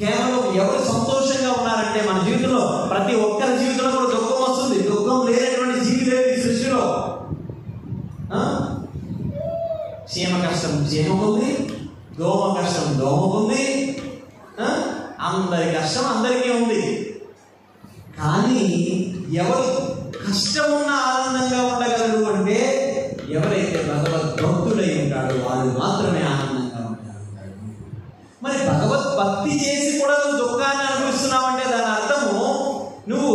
కేవలం ఎవరు సంతోషంగా ఉన్నారంటే మన జీవితంలో ప్రతి ఒక్కరి జీవితంలో కూడా దుఃఖం వస్తుంది. దుఃఖం లేనటువంటి జీవి లేదు ఈ సృష్టిలో. చీమ కష్టం చీమకుంది, దోమ కష్టం దోమకుంది, అందరి కష్టం అందరికీ ఉంది. కానీ ఎవరు కష్టం ఉన్న ఆనందంగా ఉండగలరు అంటే ఎవరైతే భగవద్భక్తుడై ఉంటాడో వాడు మాత్రమే ఆనందంగా ఉంటాడు. మరి భగవద్భక్తి చేసి కూడా నువ్వు దుఃఖాన్ని అనుభవిస్తున్నావంటే దాని అర్థము నువ్వు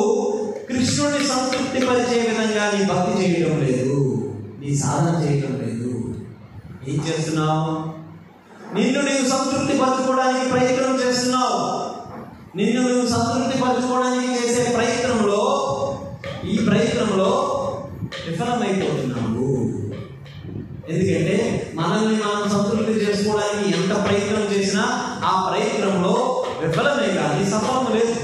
కృష్ణుడిని సంతృప్తి పరిచే విధంగా నీ భక్తి చేయడం లేదు, నీ సాధన చేయడం లేదు. ఏం చేస్తున్నావు? నిన్ను నీవు సంతృప్తి పరచుకోవడానికి ప్రయత్నం చేస్తున్నావు. నిన్ను నువ్వు సంతృప్తి పరచుకోవడానికి చేసే ప్రయత్నంలో విఫలమైపోతున్నావు. ఎందుకంటే మనల్ని మనం సంతృప్తి చేసుకోవడానికి ఎంత ప్రయత్నం చేసినా ఆ ప్రయత్నంలో విఫలమే కానీ సఫలం లేదు.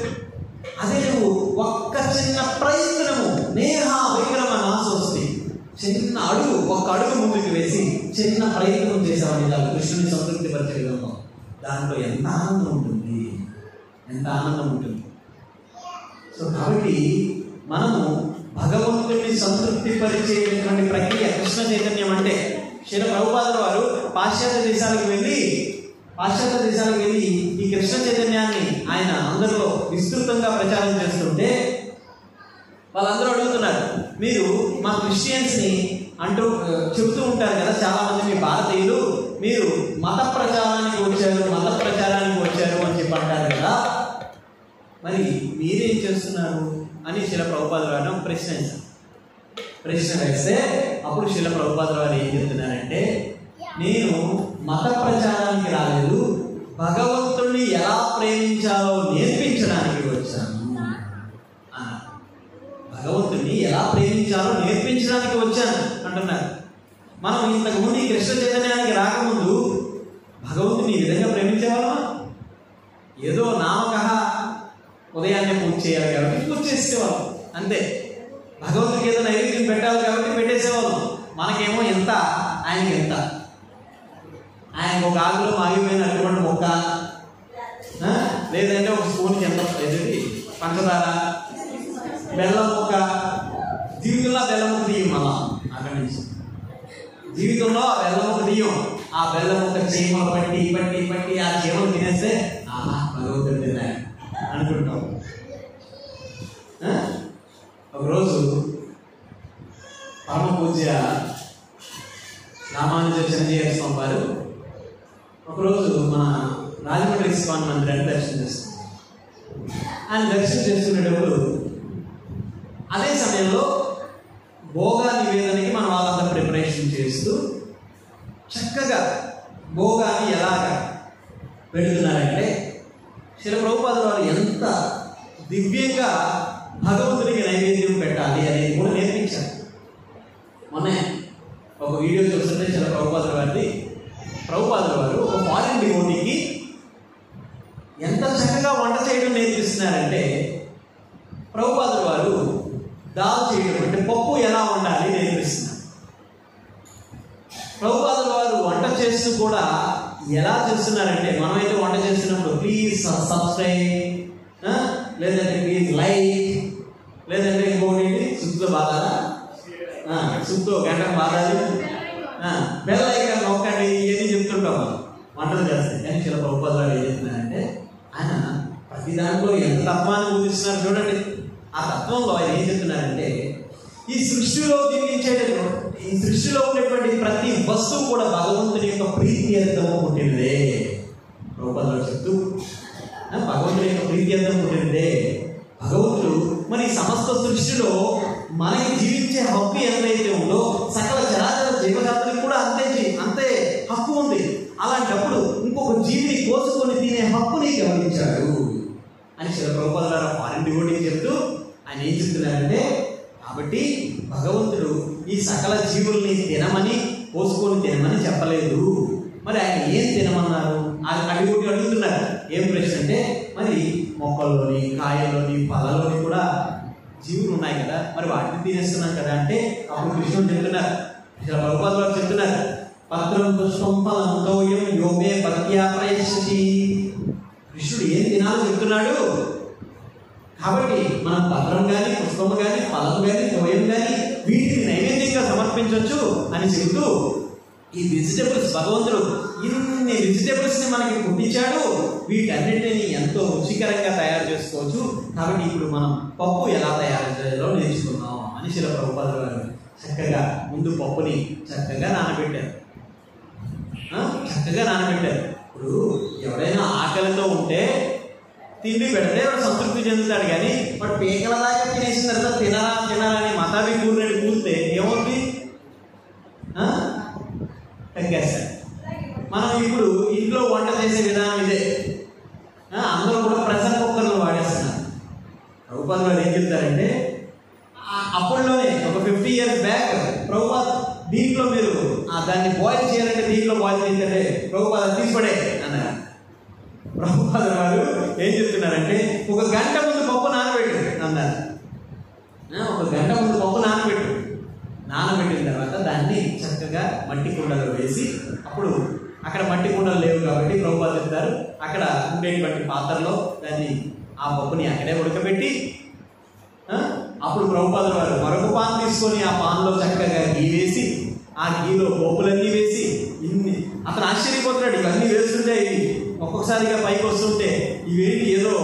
అదే నువ్వు ఒక్క చిన్న ప్రయత్నము నేహ విక్రమ నాశోస్తి, చిన్న అడుగు, ఒక్క అడుగు ముందుకు వేసి చిన్న ప్రయత్నం చేసామని దాని కృష్ణుని సంతృప్తి పరిచే విధంగా దాంట్లో ఎంత ఆనందం ఉంటుంది, ఎంత ఆనందం ఉంటుంది. సో కాబట్టి మనము భగవంతుడిని సంతృప్తి పరిచేటువంటి ప్రక్రియ కృష్ణ చైతన్యం అంటే. శ్రీల ప్రభుపాదుల వారు పాశ్చాత్య దేశాలకు వెళ్ళి ఈ కృష్ణ చైతన్యాన్ని ఆయన అందరిలో విస్తృతంగా ప్రచారం చేస్తుంటే వాళ్ళందరూ అడుగుతున్నారు, మీరు మా క్రిస్టియన్స్ని చెబుతూ ఉంటారు కదా చాలా మంది మీ భారతీయులు, మీరు మత ప్రచారానికి వచ్చారు అని చెప్పి అంటారు కదా, మరి మీరేం చేస్తున్నారు అని శ్రీల ప్రభుపాదుల వారు ప్రశ్న వేస్తే అప్పుడు శ్రీల ప్రభుపాదుల వారు ఏం చెప్తున్నారంటే, నేను మత ప్రచారానికి రాలేదు, భగవంతుడిని ఎలా ప్రేమించాలో నేర్పించడానికి వచ్చాను. భగవంతుడిని ఎలా ప్రేమించాలో నేర్పించడానికి వచ్చాను అంటున్నారు. మనం ఇంతకుముందు ఈ కృష్ణ చైతన్యానికి రాకముందు భగవంతుని ఈ విధంగా ప్రేమించేవాళ్ళమా? ఏదో నామకహ ఉదయాన్నే పూజ చేయాలి కాబట్టి పూజ చేసేవాళ్ళం అంతే. భగవంతుడికి ఏదో నైవేద్యం పెట్టాలి కాబట్టి పెట్టేసేవాళ్ళం. మనకేమో ఎంత, ఆయనకి ఎంత. ఆయనకు ఒక ఆకులో మాగిపోయిన అటువంటి మొక్క, లేదంటే ఒక స్పూన్కి ఎంత ఏది పంచదార, బెల్లం ముక్క. జీవితంలో బెల్లం ముక్క తీయం, మళ్ళా అక్కడి నుంచి జీవితంలో ఆ బెల్లం ముక్క తీయం. ఆ బెల్లం ముక్క చీమలు పట్టి పట్టి పట్టి ఆ చీమలు తినేస్తే ఆహా భగవంతుడు తిన్నా అనుకుంటాం. ఒకరోజు పరమ పూజ్య రామానుజ చిరంజీవి స్వామి వారు ఒకరోజు మన రాజమండ్రి ఇస్కాన్ మందిరాన్ని దర్శనం చేస్తున్నారు. ఆయన దర్శనం చేసుకునేటప్పుడు అదే సమయంలో భోగా నివేదనకి మన వాళ్ళంతా ప్రిపరేషన్ చేస్తూ చక్కగా భోగాన్ని ఎలాగ పెడుతున్నారంటే శ్రీల ప్రభుపాదుల వారు ఎంత దివ్యంగా భగవంతుడికి నైవేద్యం పెట్టాలి అనేది కూడా నేర్పించారు. మొన్న ఒక వీడియో చూస్తుంటే శ్రీల ప్రభుపాదుల వారు ఒక ఫారిన్ డివోటీకి ఎంత చక్కగా వంట చేయడం నేర్పిస్తున్నారంటే, ప్రభుపాదుల వారు దాల్ చేయడం అంటే పప్పు ఎలా వండాలి నేర్పిస్తున్నారు. ప్రభుపాదుల వారు వంట చేస్తూ కూడా ఎలా చేస్తున్నారంటే, మనమైతే వంట చేస్తున్నప్పుడు ప్లీజ్ సబ్స్క్రైబ్, లేదంటే ప్లీజ్ లైక్, లేదంటే ఇంకోటి సుత్తుతో బాధాలా, సుత్తో గంటకు బాధాలి, బెల్ ఐకాన్ నొక్కండి, ఇవన్నీ చెప్తుంటాం వంటలు చేస్తాయి. కానీ శ్రీల ప్రభుపాదుల వారు ఏం చెప్తున్నారంటే, ఆయన ప్రతి దాంట్లో ఎంత తత్వాన్ని బోధిస్తున్నారు చూడండి. ఆ తత్వంలో ఆయన ఏం చెప్తున్నారంటే, ఈ సృష్టిలో ఉండేటువంటి ప్రతి వస్తువు కూడా భగవంతుని యొక్క ప్రీత్యర్థం పుట్టినదే. ప్రభుపాదులు చెప్తూ భగవంతుని యొక్క ప్రీత్యర్థం పుట్టినదే. భగవంతుడు మరి సమస్త సృష్టిలో మనకి జీవించే హక్కు ఎంతైతే ఉందో సకల చరాచర జీవజాతులకు కూడా అంతే హక్కు ఉంది. అలాంటప్పుడు ఇంకొక జీవిని కోసుకొని తినే హక్కుని గమనించాడు అని శ్రీల ప్రభుపాదుల వారు ఫారిన్ డివోటీకి చెప్తూ ఆయన ఏం చెప్తున్నారంటే, కాబట్టి భగవంతుడు ఈ సకల జీవుల్ని తినమని కోసుకొని తినమని చెప్పలేదు. మరి ఆయన ఏం తినమన్నారు? అడిగోటి అడుగుతున్నారు. ఏం ప్రశ్న అంటే, మరి మొక్కల్లోని, కాయల్లోని, పళ్ళలోని కూడా జీవులు ఉన్నాయి కదా, మరి వాటిని తినేస్తున్నాం కదా అంటే అప్పుడు కృష్ణుడు చెప్తున్నారు, ప్రభుపాదుల వారు చెప్తున్నారు, పత్రం పుష్పం ఫలం తోయం యోమే భక్త్యా ప్రయశ్యతి. కృష్ణుడు ఏం తినాలో చెప్తున్నాడు. కాబట్టి మనం పత్రం కానీ, పుష్పం కానీ, ఫలం కానీ, తోయం కానీ వీటిని నైవేద్యంగా సమర్పించవచ్చు అని చెబుతూ, ఈ వెజిటేబుల్స్ భగవంతుడు ఇన్ని వెజిటేబుల్స్ని మనకి పుట్టించాడు, వీటన్నిటిని ఎంతో రుచికరంగా తయారు చేసుకోవచ్చు. కాబట్టి ఇప్పుడు మనం పప్పు ఎలా తయారు చేయాలో నేర్చుకున్నాం అని శ్రీల ప్రభుపాదుల వారు చక్కగా ముందు పప్పుని చక్కగా నానబెట్టారు. ఇప్పుడు ఎవరైనా ఆకలితో ఉంటే తిండి పెడితే వాడు సంతృప్తి చెందుతాడు. కానీ వాడు పీకల దాకా తినేసిన తర్వాత తినాలని మతాబి కూరినట్టు కూరితే ఏమవుతుంది? తగ్గేస్తాడు. మనం ఇప్పుడు ఇంట్లో వంట చేసే విధానం ఇదే. అందరూ కూడా ప్రెషర్ కుక్కర్లు వాడేస్తున్నారు. ప్రభుపాదుల వారు ఏం చెప్తారంటే, అప్పట్లోనే ఒక 50 years బ్యాక్ ప్రభుపాద దీంట్లో మీరు దాన్ని బాయిల్ చేయాలంటే దీంట్లో బాయిల్ చేయాలంటే ప్రభుపాద తీసిపడే అన్నారు. ప్రభుపాదుల వారు ఏం చెప్తున్నారంటే, ఒక గంట ముందు పప్పు నానబెట్టు అన్నారు. ఒక గంట ముందు పప్పు నానబెట్టిన తర్వాత దాన్ని చక్కగా మట్టి కుండలో వేసి, అప్పుడు అక్కడ మట్టి కుండలు లేవు కాబట్టి ప్రభుపాద చెప్తారు, అక్కడ ఉండేటువంటి పాత్రలో దాన్ని ఆ పప్పుని అక్కడే ఉడకబెట్టి, అప్పుడు ప్రభుపాదుల వారు మరొక పాన్ తీసుకొని ఆ పాన్లో చక్కగా గీ వేసి, ఆ గీలో పప్పులన్నీ వేసి, అతను ఆశ్చర్యపోతున్నాడు. ఇవన్నీ వేస్తుంటే ఇవి ఒక్కొక్కసారిగా పైకి వస్తుంటే ఇవేంటి ఏదో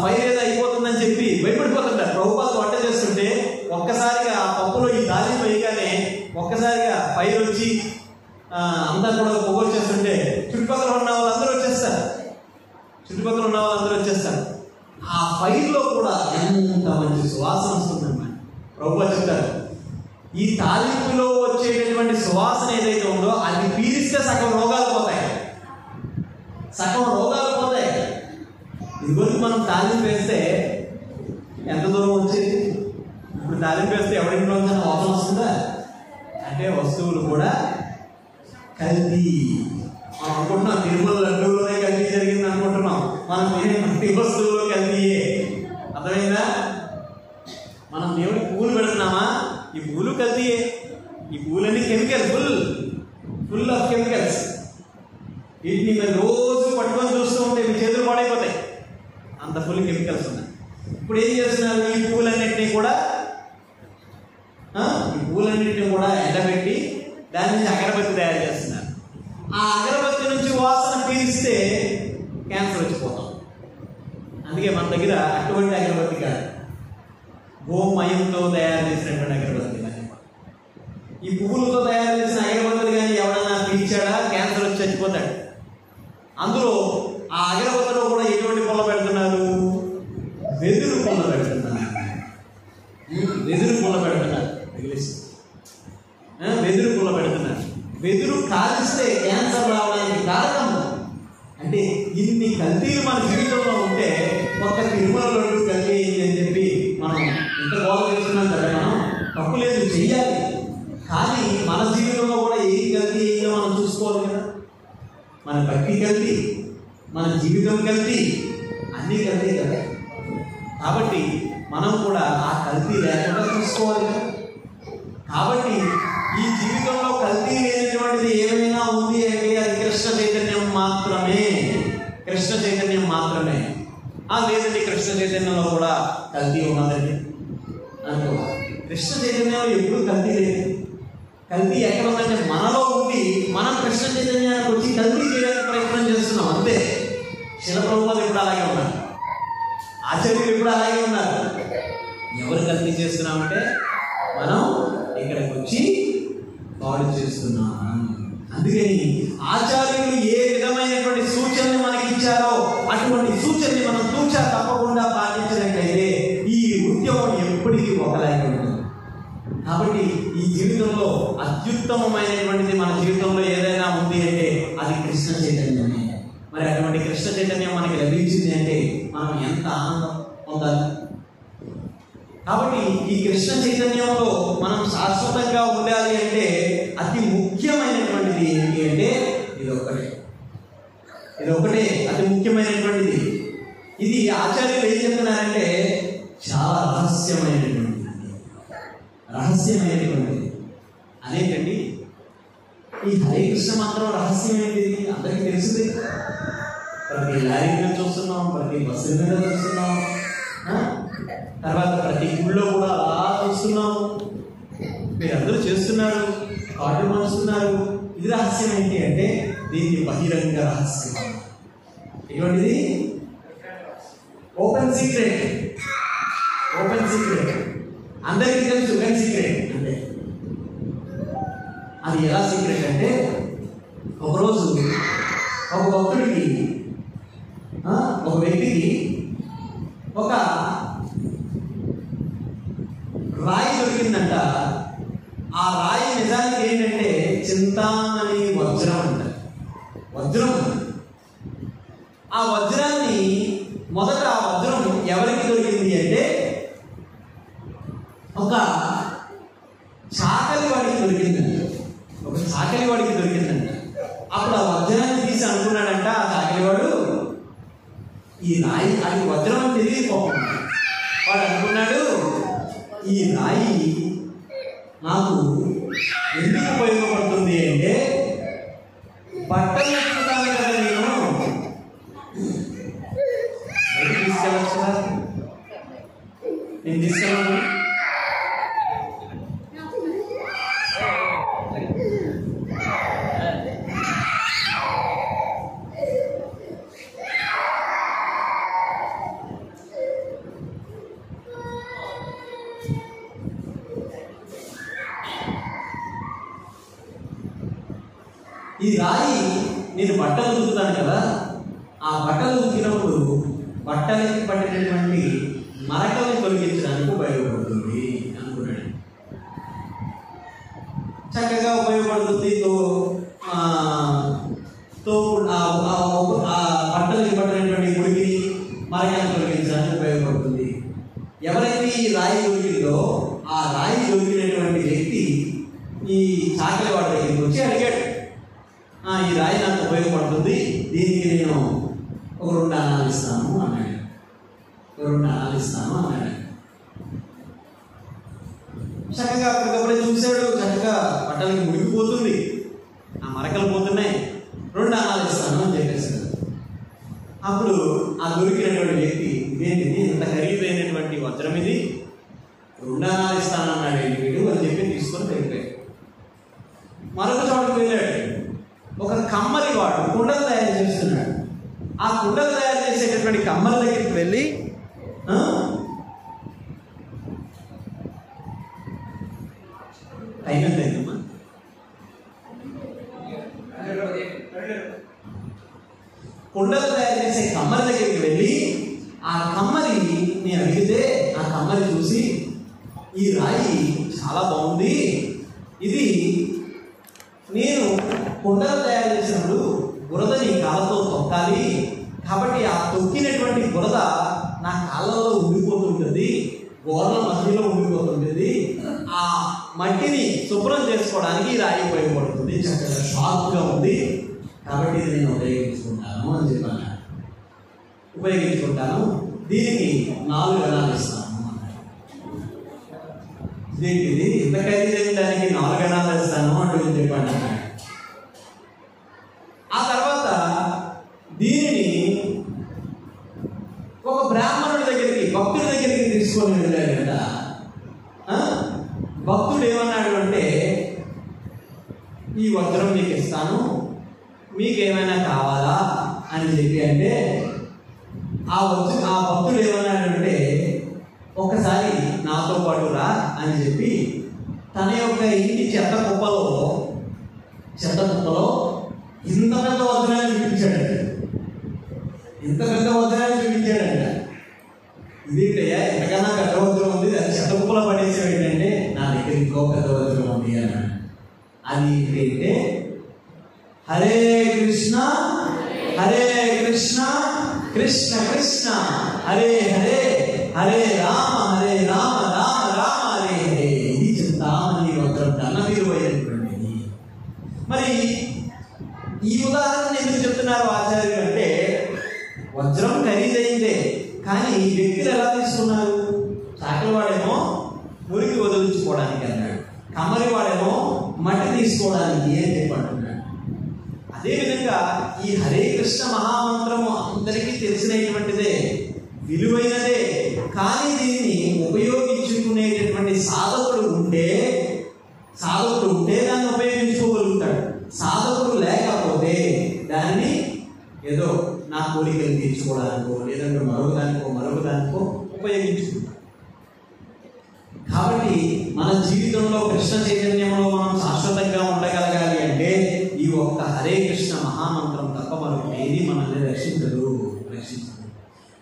ఫైర్ ఏదో అయిపోతుందని చెప్పి భయపడిపోతుంటారు. ప్రభుపాదులు వంట చేస్తుంటే ఒక్కసారిగా ఆ పప్పులో ఈ తాలింపు వేయగానే ఒక్కసారిగా ఫైర్ వచ్చి అంతా కూడా పొగలు చేస్తుంటే చుట్టుపక్కల ఉన్న వాళ్ళందరూ వచ్చేస్తారు. ఆ ఫైర్లో కూడా ఎంత మంచి సువాసన వస్తుందన్నమాట. ప్రభుపాదులు చెప్తారు, ఈ తాలింపులో వచ్చేటటువంటి సువాసన ఏదైతే ఉందో అది పీలిస్తే సగం రోగాలు పోతాయి. ఇదిగోకి మనం తాలింపు వేస్తే ఎంత దూరం వచ్చేది? ఇప్పుడు తాలింపు వేస్తే ఎవరింట్లో వాసన వస్తుందా? అంటే వస్తువులు కూడా కల్తీ. మనం అనుకుంటున్నాం తిరుమల లడ్డూలోనే కల్తీ జరిగింది అనుకుంటున్నాం. మనం తినే ప్రతి వస్తువులో కల్తీయే. అర్థమైందా? మనం దేవుడికి పూలు పెడుతున్నామా, ఈ పువ్వులు కల్తీయే. ఈ పువ్వులన్నీ కెమికల్, ఫుల్ ఆఫ్ కెమికల్స్. వీటిని మీరు రోజు పట్టుకొని చూస్తూ ఉంటే మీ చేతులు పాడైపోతాయి, అంత ఫుల్ కెమికల్స్ ఉన్నాయి. ఇప్పుడు ఏం చేస్తున్నారు, ఈ పువ్వులన్నింటినీ కూడా ఎండబెట్టి దాని నుంచి అగరబత్తి తయారు చేస్తున్నారు. ఆ అగరబత్తి నుంచి వాసన పీలిస్తే క్యాన్సర్ వచ్చిపోతాం. అందుకే మన దగ్గర అటువంటి అగరబత్తి కాదు, గోమయంతో తయారు చేసినటువంటి అగరబత్తి. ఈ పువ్వులతో తయారు చేసిన అగరబత్తులు కానీ ఎవడన్నా పీల్చాడా క్యాన్సర్ వచ్చి చచ్చిపోతాడు. అందులో ఆ అగరబత్తిలో కూడా ఎటువంటి పుల్ల పెడుతున్నారు, వెదురు పుల్ల పెడుతున్నారు. వెదురు పుల్ల పెడుతున్నారు. వెదురు కాల్చిస్తే క్యాన్సర్ రావడానికి కారణం అంటే ఇన్ని కల్తీలు మన జీవితంలో ఉంటే ఒక్క తిరుమల లడ్డు కల్తీ అయింది అని చెప్పి మనం ఎంత గోల చేస్తున్నాం కదా. మనం తప్పు లేదు, చెయ్యాలి. కానీ మన జీవితంలో కూడా ఏం కల్తీ అయిందో మనం చూసుకోవాలి కదా. మన భక్తి కల్తీ, మన జీవితం కల్తీ, అన్నీ కల్తీ కదా. కాబట్టి మనం కూడా ఆ కల్తీ లేకుండా చూసుకోవాలి కదా. కాబట్టి ఈ జీవితంలో కల్తీ లేనటువంటిది ఏమైనా ఉంది అంటే అది కృష్ణ చైతన్యం మాత్రమే. కృష్ణ చైతన్యం మాత్రమే. లేదండి కృష్ణ చైతన్యంలో కూడా కల్తీ ఉన్నదండి అనుకో. కృష్ణ చైతన్యంలో ఎప్పుడూ కల్తీ లేదు. కల్తీ ఎక్కడ ఉందంటే మనలో ఉండి మనం కృష్ణ చైతన్యానికి వచ్చి కల్తీ చేయడానికి ప్రయత్నం చేస్తున్నాం అంతే. శిల ప్రభువులు ఎప్పుడు అలాగే ఉన్నారు, ఆచార్యులు ఎప్పుడు అలాగే ఉన్నారు. ఎవరు కల్తీ చేస్తున్నామంటే మనం ఇక్కడికి వచ్చి పాడు చేస్తున్నాం. అందుకని ఆచార్యులు ఏ విధమైనటువంటి సూచనలు మనకి ఇచ్చారో అటువంటి సూచనని మనం తూచా తప్పకుండా పాటించినట్లయితే ఈ ఉద్యమం ఎప్పటికీ ఒకలాగే ఉంటుంది. కాబట్టి ఈ జీవితంలో అత్యుత్తమమైనటువంటిది మన జీవితంలో ఏదైనా ఉంది అంటే అది కృష్ణ చైతన్యమే. మరి అటువంటి కృష్ణ చైతన్యం మనకి లభించింది అంటే మనం ఎంత ఆనందం పొందాలి. కాబట్టి ఈ కృష్ణ చైతన్యంలో మనం శాశ్వతంగా ఉండాలి అంటే అతి ముఖ్యమైనటువంటిది ఏంటి అంటే ఇదొకటే అతి ముఖ్యమైనటువంటిది. ఇది ఆచార్యులు ఏం చెప్తున్నారంటే చాలా రహస్యమైనటువంటిది. అదేంటండి ఈ హరే కృష్ణ మాత్రం రహస్యం ఏంటిది అందరికీ తెలిసింది. ప్రతి లారీ మీద చూస్తున్నాం, ప్రతి బస్సు మీద చూస్తున్నాం, తర్వాత ప్రతి గుళ్ళో కూడా అలా చూస్తున్నాము. మీరందరూ చేస్తున్నారు, కార్డు పంచుతున్నారు. ఇది రహస్యం ఏంటి అంటే దీన్ని బహిరంగ రహస్యం. ఇటువంటిది ఓపెన్ సీక్రెట్. అందరికీ తెలుసు ఓపెన్ సీక్రెట్ అంటే. అది ఎలా సీక్రెట్ అంటే ఒకరోజు ఒక భక్తుడికి ఒక వ్యక్తికి ఒక రాయి దొరికిందంట. ఆ రాయి నిజానికి ఏంటంటే చింతామణి వజ్రం అంట. వజ్రం. ఆ వజ్రాన్ని మొదట ఆ వజ్రం ఎవరికి దొరికింది అంటే ఒక చాకలి వాడికి దొరికిందంట. అప్పుడు ఆ వజ్రాన్ని తీసి అనుకున్నాడంట ఆ చాకలివాడు, ఈ రాయి అది వజ్రం అని తెలియకపోకుండా వాడు అనుకున్నాడు, ఈ రాయి నాకు ఎందుకు ఉపయోగపడుతుంది అంటే బట్టలు ఉతుకుతాను కదా నేను తీసుకెళ్ళచ్చు కదా, నేను తీసుకెళ్ళను. ఈ రాయి నేను బట్టలు ఉతుకుతాను కదా, ఆ బట్టలు ఉతికినప్పుడు బట్టలకి పట్టినటువంటి మరకల్ని తొలగించడానికి ఉపయోగపడుతుంది అనుకున్నాడు. చక్కగా ఉపయోగపడుతుంది. బట్టలకి పట్టినటువంటి ముడికి మరకల్ని తొలగించడానికి ఉపయోగపడుతుంది. ఎవరైతే ఈ రాయి దొరికిందో ఆ రాయి దొరికినటువంటి వ్యక్తి ఈ చాకలి వాడి దగ్గరికి వచ్చి అడిగాడు, ఈ రాయి నాకు ఉపయోగపడుతుంది, దీనికి నేను ఒక 2 అన్నాలు ఇస్తాను అన్నాడు. చక్కగా అప్పటికప్పుడే చూశాడు, చక్కగా బట్టలకి మునిగిపోతుంది, ఆ మరకలు పోతున్నాయి, 2 అనాలు ఇస్తాను అని చెప్పేశాడు. అప్పుడు ఆ దొరికినటువంటి వ్యక్తి, ఇదేంటిది ఇంత ఖరీదైనటువంటి వజ్రం, ఇది 2 అనాలు ఇస్తానన్నాడు ఏంటి వీడు అని చెప్పి తీసుకొని వెళ్ళిపోయాడు. మరొక చోటుకు వెళ్ళాడు. ఒక కమ్మరి వాడు కుండలు తయారు చేస్తున్నాడు. ఆ కుండలు తయారు చేసేటటువంటి కమ్మల దగ్గరికి వెళ్ళి, టైం ఎంత అయిందమ్మా? కుండలు తయారు చేసే కమ్మరి దగ్గరికి వెళ్ళి ఆ కమ్మరి నేను అడిగితే ఆ కమ్మరి చూసి, ఈ రాయి చాలా బాగుంది, ఇది నేను కుండలు తయారు చేసినప్పుడు బురదని కాళ్ళతో తొక్కాలి, కాబట్టి ఆ తొక్కినటువంటి బురద నా కాళ్ళలో ఉండిపోతుంటుంది, గోడల మధ్యలో ఉండిపోతుంటుంది, ఆ మట్టిని శుభ్రం చేసుకోవడానికి ఈ రాయి ఉపయోగపడుతుంది, చక్కగా షార్ప్గా ఉంది, కాబట్టి ఇది నేను ఉపయోగించుకుంటాను అని చెప్పాను. ఉపయోగించుకుంటాను, దీనికి 4 అనాలు ఇస్తాను అన్నాడు. దీనికి ఇంత ఖరీదైన దానికి 4 అనాలు ఇస్తాను అంటూ చెప్పాను. ఆ తర్వాత దీనిని ఒక బ్రాహ్మణుడి దగ్గరికి, భక్తుడి దగ్గరికి తీసుకొని వెళ్ళాడు కదా. భక్తుడు ఏమన్నాడు అంటే, ఈ వజ్రం మీకు ఇస్తాను, మీకేమైనా కావాలా అని చెప్పి అంటే, ఆ భక్తుడు ఏమన్నాడంటే, ఒకసారి నాతో పాటు రా అని చెప్పి తన యొక్క ఇంటి చెత్త కుప్పలో ఇంత పెద్ద వజ్రాన్ని చూపించాడంట. ఇంత పెద్ద వజ్రాన్ని చూపించాడంట. ఇదేంటయ్యా, ఎంతకన్నా పెద్ద వజ్రం ఉంది, అది చెత్త కుప్పలో పడేసాడు ఏంటంటే, నా దగ్గర ఇంకో పెద్ద వజ్రం ఉంది అన్నాడు. అది ఏంటంటే, హరే కృష్ణ హరే కృష్ణ కృష్ణ కృష్ణ హరే హరే హరే రామ రామ రామ హరే హరే. ఇది చింతామణి వజ్రం, ధన విలువైనటువంటిది. మరి ఈ ఉదాహరణ ఎందుకు చెప్తున్నారు ఆచార్యులు అంటే, వజ్రం ఖరీదైందే, కానీ వ్యక్తులు ఎలా తీసుకున్నారు? చాకలి వాడేమో మురికి వదిలించుకోవడానికి అన్నాడు, కమ్మరి వాడేమో మట్టి తీసుకోవడానికి అని చెప్పంటున్నాడు. అదేవిధంగా ఈ హరే కృష్ణ మహామంత్రము అందరికీ తెలిసినటువంటిదే, విలువైనదే, కానీ దీన్ని ఉపయోగించుకునేటటువంటి సాధకుడు ఉంటే దాన్ని ఉపయోగించుకోగలుగుతాడు. సాధకుడు లేకపోతే దాన్ని ఏదో నా కోరికలు తీర్చుకోవడానికో లేదంటే మరొకదానికో ఉపయోగించుకుంటాడు. కాబట్టి మన జీవితంలో కృష్ణ చైతన్యంలో మనం శాశ్వతంగా ఉండగలగాలి అంటే ఈ ఒక్క హరే కృష్ణ మహామంత్రం తప్ప మరొకటి ఏది మనల్ని రక్షించదు.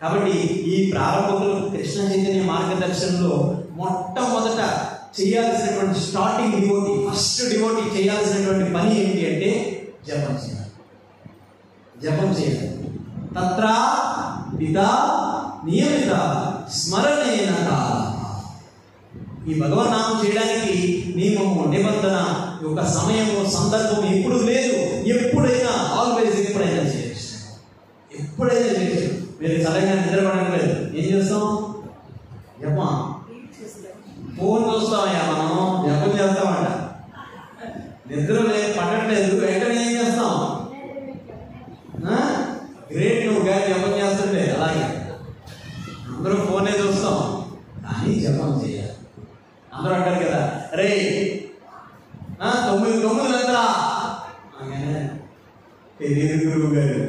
కాబట్టి ఈ ప్రారంభకులు కృష్ణ చైతన్య మార్గదర్శనంలో మొట్టమొదట చేయాల్సినటువంటి ఫస్ట్ డివోటీ చేయాల్సినటువంటి పని ఏంటి అంటే జపం చేయాలి. తత్ర పితా నియమిత స్మరణేన ఈ భగవన్నామం చేయడానికి నియమము, నిబంధన, ఒక సమయము, సందర్భం ఎప్పుడు లేదు. ఎప్పుడైనా చేయొచ్చు. ఎప్పుడైనా చేయొచ్చు. మీరు సడన్గా నిద్రపడలేదు, ఏం చేస్తాం? జపం. ఫోన్ చూస్తామయ్యా, మనం జపం చేస్తామంట. నిద్ర పట్టట్లేదు, వెంటనే ఏం చేస్తాం? గ్రేట్, నువ్వు గారి జపం చేస్తుంటే. అలాగే అందరూ ఫోనే చూస్తాం, కానీ జపం చేయాలి. అందరూ అంటారు కదా, రే 9 నిద్రా తెలియదు గురువు గారు,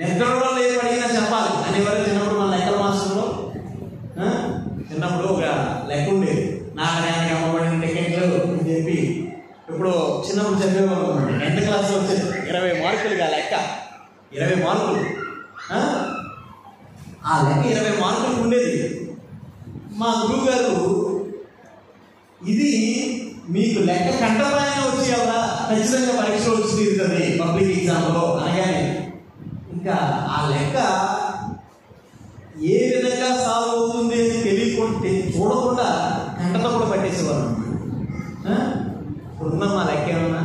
నిద్రలో లేదు అడిగినా చెప్పాలి అని. ఎవరు చిన్నప్పుడు మన లెక్కల మాస్టర్లో చిన్నప్పుడు ఒక లెక్క ఉండేది, నాగరానికి అమ్మబడిన టికెట్లు అని చెప్పి. ఇప్పుడు చిన్నప్పుడు చదివేవాళ్ళు 10th క్లాస్లో వచ్చేది 20 మార్కులుగా లెక్క, 20 మార్కులు. ఆ లెక్క 20 మార్కులు ఉండేది. మా గురువు గారు, ఇది మీకు లెక్క కంటపైన వచ్చేవరా, ఖచ్చితంగా పరీక్షలో వచ్చి తీరుతుంది పబ్లిక్ ఎగ్జామ్లో అనగానే ఇంకా ఆ లెక్క ఏ విధంగా సాల్వ్ అవుతుంది అని తెలియకుండా చూడకుండా కంటతో కూడా పట్టేసేవారు అన్నమాట. ఇప్పుడున్న మా లెక్క ఏమన్నా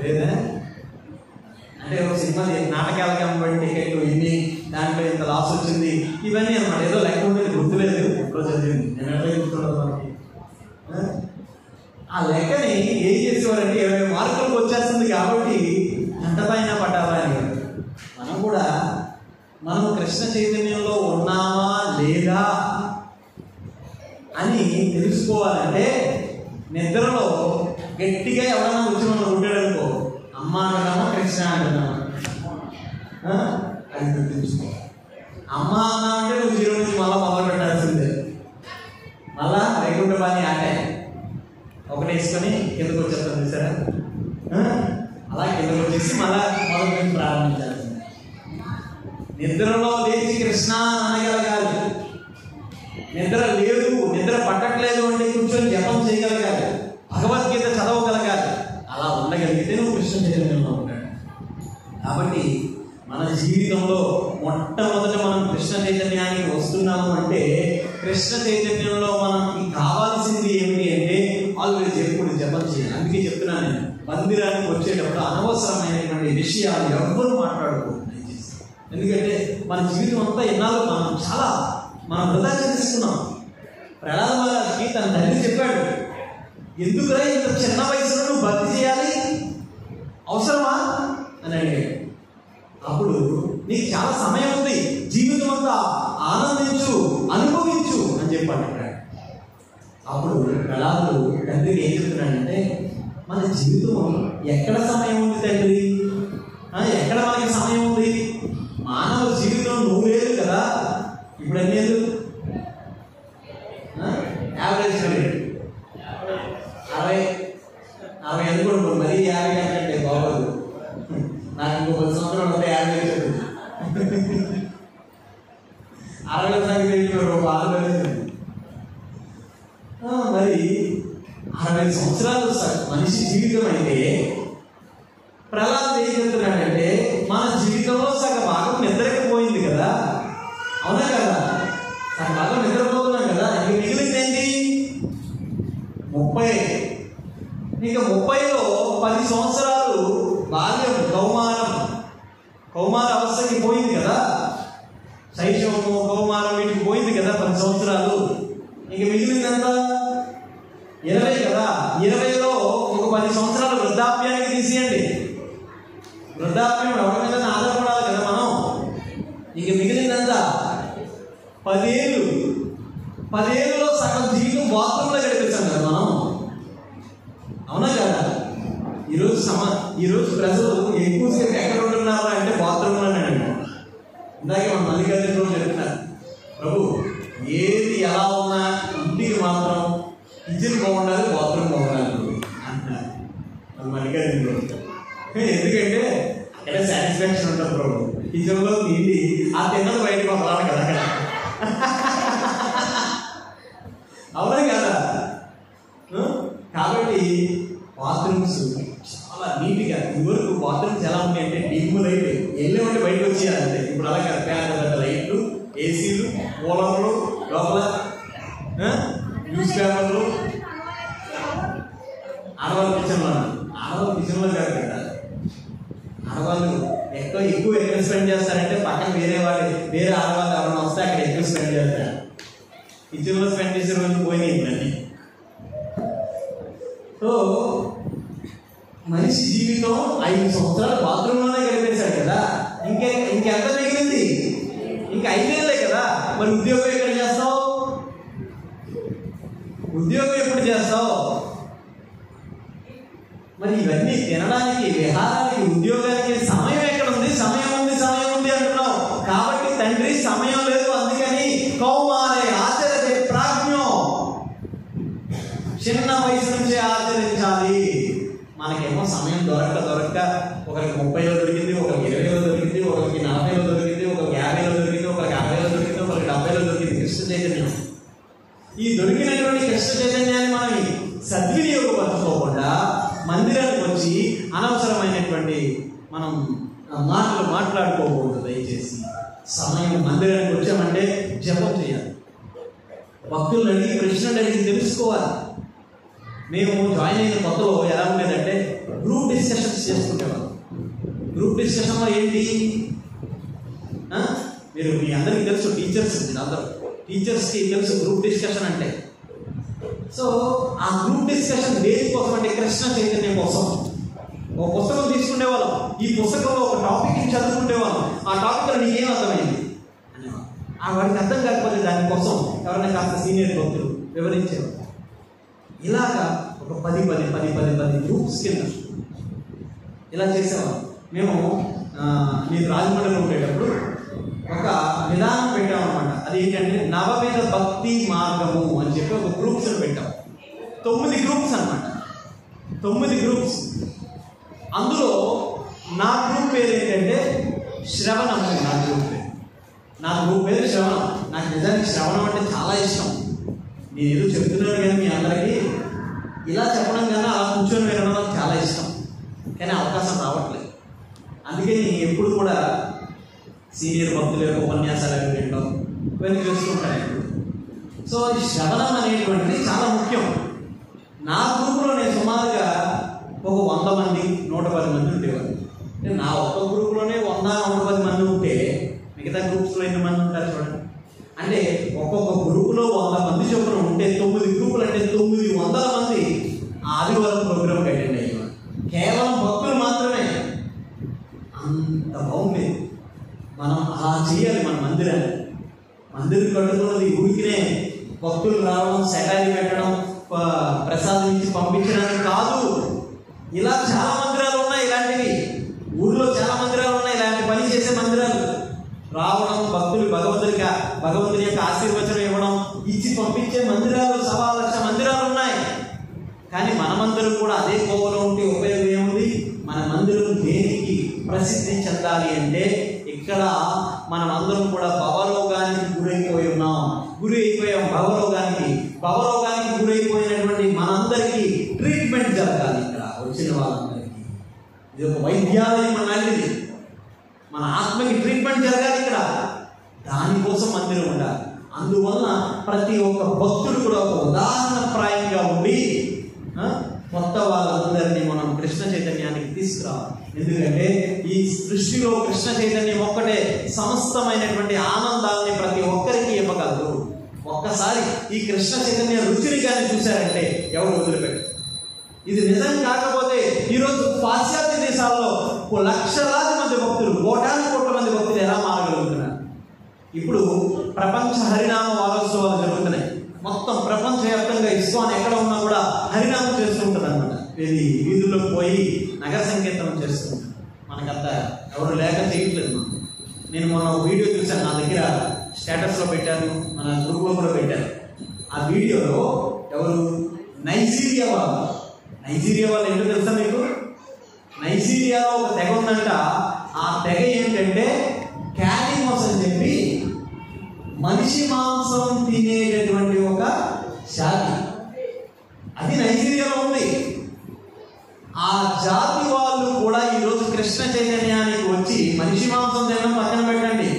లేదా అంటే, ఒక సినిమా నాటకాలకి అమ్మబడి టికెట్లు ఇన్ని, దాంట్లో ఇంత లాస్ వచ్చింది, ఇవన్నీ అన్నమాట. ఏదో లెక్క ఉండేది, గుర్తులేదు, ఎప్పుడో చదివింది, నేను ఎట్లా గుర్తుండదు మనకి. ఆ లెక్కని ఏం చేసేవారంటే 20 మార్కులకు వచ్చేస్తుంది కాబట్టి గంట పైన పట్టాలా అని. మనం కూడా మనం కృష్ణ చైతన్యంలో ఉన్నామా లేదా అని తెలుసుకోవాలంటే నిద్రలో గట్టిగా ఎవరైనా వచ్చి మనం ఉంటాడనుకో, అమ్మ అంటున్నామా కృష్ణ అంటున్నామా అది గుర్తుంచుకో. అమ్మ అన్న అంటే నువ్వు 0 నుంచి మళ్ళీ మొదలు పెట్టాల్సిందే. మళ్ళా వైకుంఠ బాని ఆటే ఒకటి వేసుకొని కిందకు వచ్చేస్తాను సరే, అలా కిందకు వచ్చేసి మళ్ళా మొదటి నుంచి ప్రారంభించాల్సిందే. నిద్రలో లేచి కృష్ణ అనగలగాలి. నిద్ర లేదు, నిద్ర పట్టట్లేదు అంటే కూర్చొని జపం చేయగలగాలి, భగవద్గీత చదవగలగాలి. అలా ఉండగలిగితే నువ్వు కృష్ణ చైతన్యంలో ఉంటాడు. కాబట్టి మన జీవితంలో మొట్టమొదట మనం కృష్ణ చైతన్యానికి వస్తున్నాము అంటే కృష్ణ చైతన్యంలో మనకి కావాల్సింది ఏమిటి అంటే ఆల్వేజ్ ఎప్పుడు జపం చేయాలి. అందుకే చెప్తున్నాను నేను, మందిరానికి వచ్చేటప్పుడు అనవసరమైనటువంటి విషయాలు ఎవ్వరూ మాట్లాడుకోవాలి. ఎందుకంటే మన జీవితం అంతా ఎన్నాళ్ళు మనం వృధా చేస్తున్నాం. ప్రహ్లాద మహారాజ్కి తన తండ్రి చెప్పాడు, ఎందుకురా ఇంత చిన్న వయసులో నువ్వు భక్తి చేయాలి, అవసరమా అని అడిగాడు. అప్పుడు నీకు చాలా సమయం ఉంది, జీవితం అంతా ఆనందించు, అనుభవించు అని చెప్పాడు. అప్పుడు ప్రహ్లాదుడు తండ్రికి ఏం చెప్తున్నాడంటే, మన జీవితం ఎక్కడ సమయం ఉంది తండ్రి, ఎక్కడ మనకి సమయం ఉంది? మానవ జీవితం నువ్వు లేదు కదా, ఇప్పుడు అన్ని లేదు, యావరేజ్ 60 అనుకోండి, మరీ 50 అంటే బాగోదు. నాకు ఇంకో 10 సంవత్సరాలు ఉంటే 50 వచ్చేది. 60 సంగతి ఆలోచించండి. మరి 60 సంవత్సరాలు మనిషి జీవితం అయితే ప్రహ్లాదుడు ఏం చెప్తున్నాడంటే, మన జీవితంలో సగ భాగం నిద్రకి పోయింది కదా, అవునా కదా? సగ భాగం నిద్రపోతున్నాం కదా, ఇంక మిగిలింది ఏంటి? 30. ఇక 30లో 10 సంవత్సరాలు బాల్యం, కౌమార అవస్థకి పోయింది కదా, శైశవము కౌమారం వీటికి పోయింది కదా 10 సంవత్సరాలు. ఇంక మిగిలిందంతా 20 కదా. 20లో ఒక 10 సంవత్సరాలు వృద్ధాప్యానికి తీసేయండి. వృద్ధాప్యం ఎవరి మీద ఆధారపడాలి కదా మనం. ఇంక మిగిలిందంతా 10 ఏళ్ళు. 10 ఏళ్ళలో సగం జీవితం బాత్రూంలో గడిపించాం కదా మనం, అవునా కదా? ఈరోజు ప్రజలు ఎక్కువసేపు ఎక్కడ ఉంటున్నారు అంటే బాత్రూంలోనే అంటారు. ఇందాకే మన మల్లికార్జున చెప్తున్నారు, ప్రభు ఏది ఎలా ఉన్నా ఇంటికి మాత్రం కిచెన్ బాగుండాలి, బాత్రూమ్ బాగుండాలి అంటున్నారు మన మల్లికార్జున. ఎందుకంటే అక్కడ సాటిస్ఫాక్షన్ ఉంటుంది ప్రభు. కిచెన్లో తిండి ఆ తిన్నది బయటకు రావాలి కదా అక్కడ, అవునా కదా? కాబట్టి బాత్రూమ్స్ చాలా నీట్గా, ఇదివరకు బాత్రూమ్స్ ఎలా ఉంటాయి అంటే డిమ్ లైట్ వెళ్ళే ఉంటే బయటకు వచ్చేయాలంటే, ఇప్పుడు అలా కదా, పెద్ద లైట్లు, ఏసీలు, కూలర్లు, లోపల న్యూస్ పేపర్లు. ఆడవాళ్ళ కిచెన్లో కాదు కదా, ఆడవాళ్ళు ఎక్కువ ఎక్కడ స్పెండ్ చేస్తారంటే పక్కన వేరే ఆడవాళ్ళు ఎవరైనా వస్తే అక్కడ ఎక్కువ స్పెండ్ చేస్తారు. కిచెన్లో స్పెండ్ చేసే రోజు పోయినాయి ఇవన్నీ. సో మనిషి జీవితం 5 సంవత్సరాలు బాత్రూంలోనే గడిపేశాడు కదా, ఇంకెంత మిగిలింది? ఇంక 5 ఏళ్ళే కదా. మరి ఉద్యోగం ఎక్కడ చేస్తావు? ఉద్యోగం ఎప్పుడు చేస్తావు? మరి ఇవన్నీ తినడానికి, విహారానికి, ఉద్యోగానికి సమయం ఎక్కడ ఉంది? సమయం ఉంది అంటున్నావు. కాబట్టి తండ్రి సమయం లేదు, అందుకని కౌమారే ఆచరతే ప్రాజ్ఞో, చిన్న వయసు నుంచే ఆచరించాలి. మనకేమో సమయం దొరక్క ఒకరికి 30లో దొరికింది, ఒకరికి 20లో దొరికింది, ఒకరికి 40లో దొరికింది, ఒకరికి 50లో దొరికింది, ఒకరికి 50లో దొరికింది, ఒకరికి 70లో దొరికింది కృష్ణ చైతన్యం. ఈ దొరికినటువంటి కృష్ణ చైతన్యాన్ని మనం సద్వినియోగపరచుకోకుండా మందిరానికి వచ్చి అనవసరమైనటువంటి మనం మాటలు మాట్లాడుకోకూడదు. దయచేసి సమయం మందిరానికి వచ్చామంటే జపం చేయాలి, భక్తులను అడిగి, కృష్ణుని అడిగి తెలుసుకోవాలి. మేము జాయిన్ అయిన కొత్తలో ఎలా ఉండేదంటే గ్రూప్ డిస్కషన్స్ చేసుకునేవాళ్ళం. గ్రూప్ డిస్కషన్లో ఏంటి, మీ అందరికీ తెలుసు, టీచర్స్కి తెలుసు గ్రూప్ డిస్కషన్ అంటే. సో ఆ గ్రూప్ డిస్కషన్ దేనికోసం అంటే కృష్ణ చైతన్యం కోసం. ఒక పుస్తకం తీసుకునేవాళ్ళం, ఈ పుస్తకంలో ఒక టాపిక్ చదువుకునేవాళ్ళం, ఆ టాపిక్లో నీకేం అర్థమైంది అనేవాళ్ళం. ఆ వాడికి అర్థం కాకపోతే దానికోసం ఎవరైనా కాస్త సీనియర్ భక్తులు వివరించేవారు. ఇలాగా ఒక 10 గ్రూప్స్ కింద ఇలా చేసేవాళ్ళం. మేము నేను రాజమండ్రిలో ఉండేటప్పుడు ఒక విధానం పెట్టామన్నమాట. అది ఏంటంటే నవవిధ భక్తి మార్గము అని చెప్పి ఒక గ్రూప్స్ పెట్టాం. 9 గ్రూప్స్ అన్నమాట, 9 గ్రూప్స్. అందులో నా గ్రూప్ పేరు ఏంటంటే శ్రవణము. నా గ్రూప్ పేరు శ్రవణం. నాకు నిజానికి శ్రవణం అంటే చాలా ఇష్టం. నేను ఏదో చెప్తున్నాను కానీ మీ అందరికీ ఇలా చెప్పడం కన్నా అలా కూర్చొని వినడం నాకు చాలా ఇష్టం, కానీ అవకాశం రావట్లేదు. అందుకని ఎప్పుడు కూడా సీనియర్ భక్తుల యొక్క ఉపన్యాసాలు అవి వినడం ఇవన్నీ చూస్తుంటాను ఇప్పుడు. సో ఈ శ్రవణం అనేటువంటిది చాలా ముఖ్యం. నా గ్రూపులో నేను సుమారుగా ఒక 100 మంది 110 మంది ఉండేవారు. నా ఒక్క గ్రూప్లోనే 100-110 మంది ఉంటే మిగతా గ్రూప్స్లో ఎన్ని మంది ఉంటారు చూడండి. అంటే ఒక్కొక్క గ్రూపులో 100 మంది చొప్పున ఉంటే 9 గ్రూపులు అంటే 900 మంది ఆదివారం ప్రోగ్రామ్కి అటెండ్ అయ్యేవారు. కేవలం భక్తులు మాత్రమే. అంత బాగుంది. మనం అలా చేయాలి. మన మందిరం కట్టుకున్నది ఊరికినే భక్తులు రావడం, సెటాయి పెట్టడం, ప్రసాదం ఇచ్చి పంపించడానికి కాదు. ఇలా చాలా మందిరాలు ఉన్నాయి, ఇలాంటివి ఊర్లో చాలా మందిరాలు ఉన్నాయి, ఇలాంటి పని చేసే మందిరాలు. రావడం, భక్తులు భగవంతుని యొక్క ఆశీర్వచనం ఇవ్వడం, ఇచ్చి పంపించే మందిరాలు 1,00,000 మందిరాలు ఉన్నాయి. కానీ మనమందరం కూడా అదే కోవలో ఉంటే ఉపయోగం ఏముంది? మన మందిరం దేనికి ప్రసిద్ధి చెందాలి అంటే ఇక్కడ మనమందరం కూడా భవరోగానికి గురైపోయాం. భవరోగానికి గురైపోయినటువంటి మనందరికీ ట్రీట్మెంట్ జరగాలి. ఇక్కడ వచ్చిన వాళ్ళందరికీ ఇది ఒక వైద్యాలయం లాంటిది. మన ఆత్మకి ట్రీట్మెంట్ జరగాలి ఇక్కడ. దానికోసం మందిరం ఉండాలి. అందువలన ప్రతి ఒక్క భక్తుడు కూడా ఒక ఉదాహరణప్రాయంగా ఉండి కొత్త వాళ్ళందరినీ మనం కృష్ణ చైతన్యానికి తీసుకురావాలి. ఎందుకంటే ఈ సృష్టిలో కృష్ణ చైతన్యం ఒక్కటే సమస్తమైనటువంటి ఆనందాలని ప్రతి ఒక్కరికి ఇవ్వగలదు. ఒక్కసారి ఈ కృష్ణ చైతన్య రుచిని కానీ చూశారంటే ఎవరు వదిలిపెట్టరు. ఇది నిజం కాకపోతే ఈరోజు పాశ్చాత్య దేశాల్లో లక్షలాది మంది భక్తులు, కోట్ల మంది భక్తులు ఎలా మారగలుగుతున్నారు? ఇప్పుడు ప్రపంచ హరినామ వారోత్సవాలు జరుగుతున్నాయి. మొత్తం ప్రపంచవ్యాప్తంగా ఇస్కాన్ ఎక్కడ ఉన్నా కూడా హరినామం చేస్తుంటారు అనమాట. ఇది వీధుల్లోకి పోయి నగర సంకీర్తనం చేస్తుంటారు. మనకంత ఎవరు లేక చేయట్లేదు. నేను మొన్న వీడియో చూశాను, నా దగ్గర స్టేటస్లో పెట్టాను, మన గ్రూప్లో కూడా పెట్టాను. ఆ వీడియోలో ఎవరు నైజీరియా వాళ్ళు ఏంటో తెలుసా మీకు? నైజీరియాలో ఒక తెగ ఉందంట. ఆ తెగ ఏంటంటే క్యానిమస్ అని చెప్పి మనిషి మాంసం తినేటటువంటి ఒక జాతి. అది నైజీరియాలో ఉంది. ఆ జాతి వాళ్ళు కూడా ఈరోజు కృష్ణ చైతన్యానికి వచ్చి మనిషి మాంసం తినడం పక్కన పెట్టండి,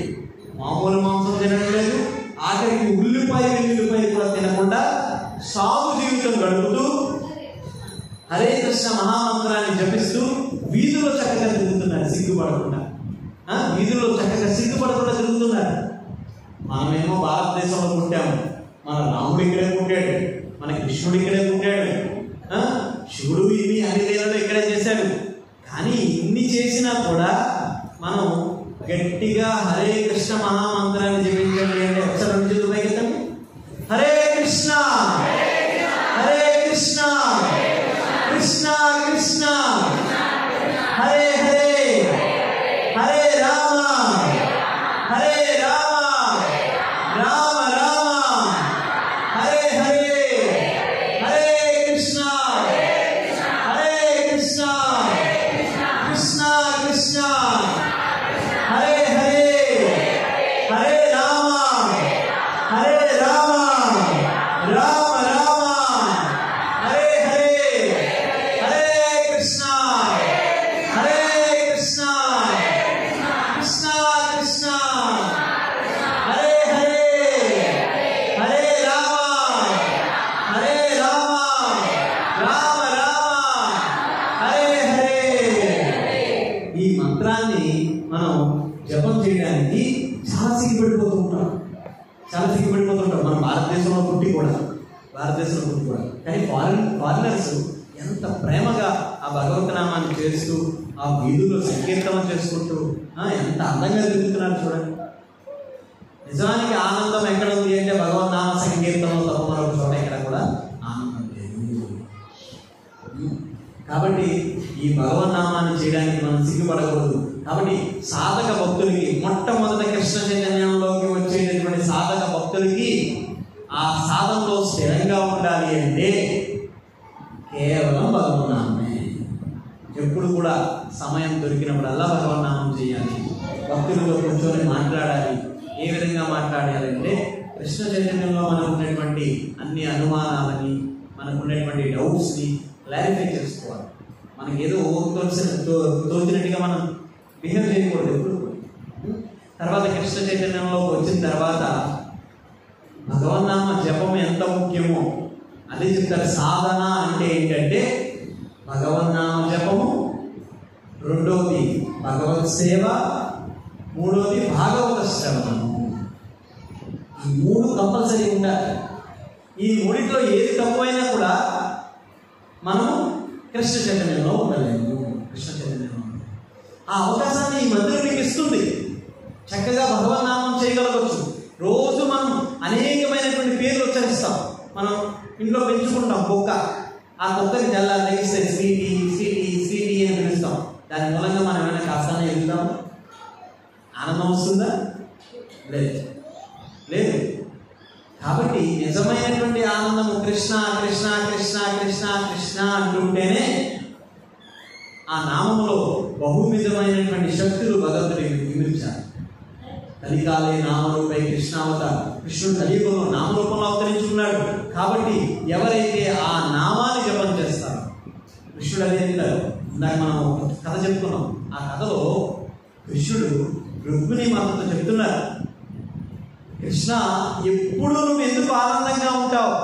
మామూలు మాంసం తినడం లేదు, ఆఖరికి ఉల్లిపాయ వెల్లుల్లిపాయ కూడా తినకుండా సాగు జీవితం గడుపుతూ హరే కృష్ణ మహామంత్రాన్ని జపిస్తూ వీధుల్లో చక్కగా తిరుగుతున్నారు. సిగ్గుపడకుండా తిరుగుతున్నారు. మనమేమో భారతదేశంలో పుట్టాము, మన రాముడు ఇక్కడే పుట్టాడు, మన కృష్ణుడు ఇక్కడే పుట్టాడు, శివుడు ఇవి అన్ని లీలలు ఇక్కడే చేశాడు. కానీ ఇన్ని చేసినా కూడా మనం గట్టిగా హరే కృష్ణ మహామంత్రాన్ని జపించండి అంటే ఒకసారి 2 చేతులు పైకెత్తండి. హరే కృష్ణ హరే కృష్ణ కృష్ణ కృష్ణ హరే హరే హరే రామ హరే రామ రామ రామ హరే హరే హరే కృష్ణ హరే కృష్ణ కృష్ణ కృష్ణ హరే హరే హరే రామ హరే రామ రామ రామ హరే హరే హరే కృష్ణ హరే కృష్ణ కృష్ణ కృష్ణ హరే హరే హరే రామ హరే రామ రామ రామ హరే హరే. ఈ మంత్రాన్ని మనం జపం చేయడానికి చాలా సిగ్గుపడిపోతూ ఉంటాం. మన భారతదేశంలో పుట్టి కూడా భారతదేశంలో కూడా. కానీ ఫారినర్స్ ఎంత ప్రేమగా ఆ భగవద్నామాన్ని చేస్తూ ఆ వీధుల్లో సంకీర్తనం చేసుకుంటూ ఎంత అందంగా తిరుగుతున్నారు చూడండి. నిజానికి ఆనందం ఎక్కడ ఉంది అంటే భగవద్నామ సంకీర్తనం తప్ప మరొక చోట ఎక్కడ కూడా ఆనందం లేదు. కాబట్టి ఈ భగవద్నామాన్ని చేయడానికి మనం సిగ్గుపడకూడదు. కాబట్టి సాధక భక్తులకి, మొట్టమొదట కృష్ణ చైతన్యంలోకి వచ్చేటటువంటి సాధక భక్తులకి ఆ సాధనలో స్థిరంగా ఉండాలి అంటే కేవలం భగవన్నామే. ఎప్పుడు కూడా సమయం దొరికినప్పుడల్లా భగవన్నామం చేయాలి. భక్తులతో కూర్చొని మాట్లాడాలి. ఏ విధంగా మాట్లాడాలి అంటే కృష్ణ చైతన్యంలో మనకు ఉన్నటువంటి అన్ని అనుమానాలని, మనకు ఉన్నటువంటి డౌట్స్ని క్లారిఫై చేసుకోవాలి. మనకి ఏదో తోచినట్టుగా మనం బిహేవ్ చేయకూడదు ఎప్పుడు. తర్వాత కృష్ణ చైతన్యంలోకి వచ్చిన తర్వాత భగవన్నామ జపం ఎంత ముఖ్యమో అదే చెప్తారు. సాధన అంటే ఏంటంటే భగవన్నామ జపము, రెండవది భగవత్ సేవ, మూడవది భాగవత శ్రవణము. ఈ మూడు కంపల్సరీ ఉండాలి. ఈ మూడిట్లో ఏది తక్కువైనా కూడా మనము కృష్ణ చైతన్యంలో ఉండలేము. కృష్ణ చైతన్యంలో ఆ అవకాశాన్ని ఈ మందిరం మీకు ఇస్తుంది. చక్కగా భగవన్నామం చేయగలగచ్చు. రోజు మనం అనేకమైనటువంటి పేర్లు ఉచ్చరిస్తాం. మనం ఇంట్లో పెంచుకుంటాం కుక్క. ఆ కుక్కకి తెల్లారి లెగిస్తే స్వీటీ స్వీటీ స్వీటీ అని పిలుస్తాం. దాని మూలంగా మనం ఏమైనా కాస్తానే వెళ్తాము? ఆనందం వస్తుందా? లేదు, లేదు. కాబట్టి నిజమైనటువంటి ఆనందము కృష్ణ కృష్ణ కృష్ణ కృష్ణ కృష్ణ అంటుంటేనే ఆ నామంలో బహువిధమైనటువంటి శక్తులు భగవంతుడి విమించారు. కలికాలే నామరూపై కృష్ణావతారం. కృష్ణుడు కలియుగంలో నామరూపంలో అవతరించుకున్నాడు. కాబట్టి ఎవరైతే ఆ నామాన్ని జపం చేస్తారో, కృష్ణుడు అదే అంటారు. ఇందాక మనం ఒక కథ చెప్పుకున్నాం. ఆ కథలో కృష్ణుడు రుక్మిణి మాతతో చెప్తున్నారు, కృష్ణ ఎప్పుడు నువ్వు ఎందుకు ఆనందంగా ఉంటావు,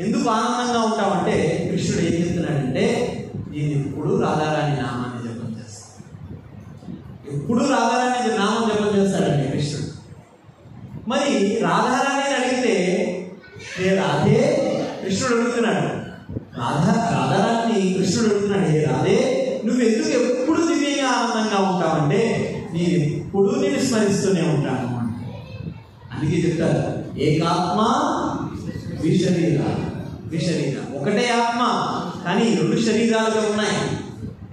ఎందుకు ఆనందంగా ఉంటావు అంటే కృష్ణుడు ఏం చెప్తున్నాడంటే, నేను ఎప్పుడు రాధారాణి నామాన్ని జపం చేస్తాను. ఎప్పుడు రాధారాణి నామం జపం చేస్తాడండి కృష్ణుడు. మరి రాధారాణి అడిగితే హే రాధే, కృష్ణుడు అడుగుతున్నాడు. రాధారాణి కృష్ణుడు అడుగుతున్నాడు, హే రాధే నువ్వు ఎందుకు ఎప్పుడు దివ్యంగా ఆనందంగా ఉంటావంటే నేను ఎప్పుడు నేను స్మరిస్తూనే ఉంటాను. అందుకే చెప్తారు, ఏకాత్మ విశరీర విశరీర. ఒకటే ఆత్మ కానీ రెండు శరీరాలుగా ఉన్నాయి.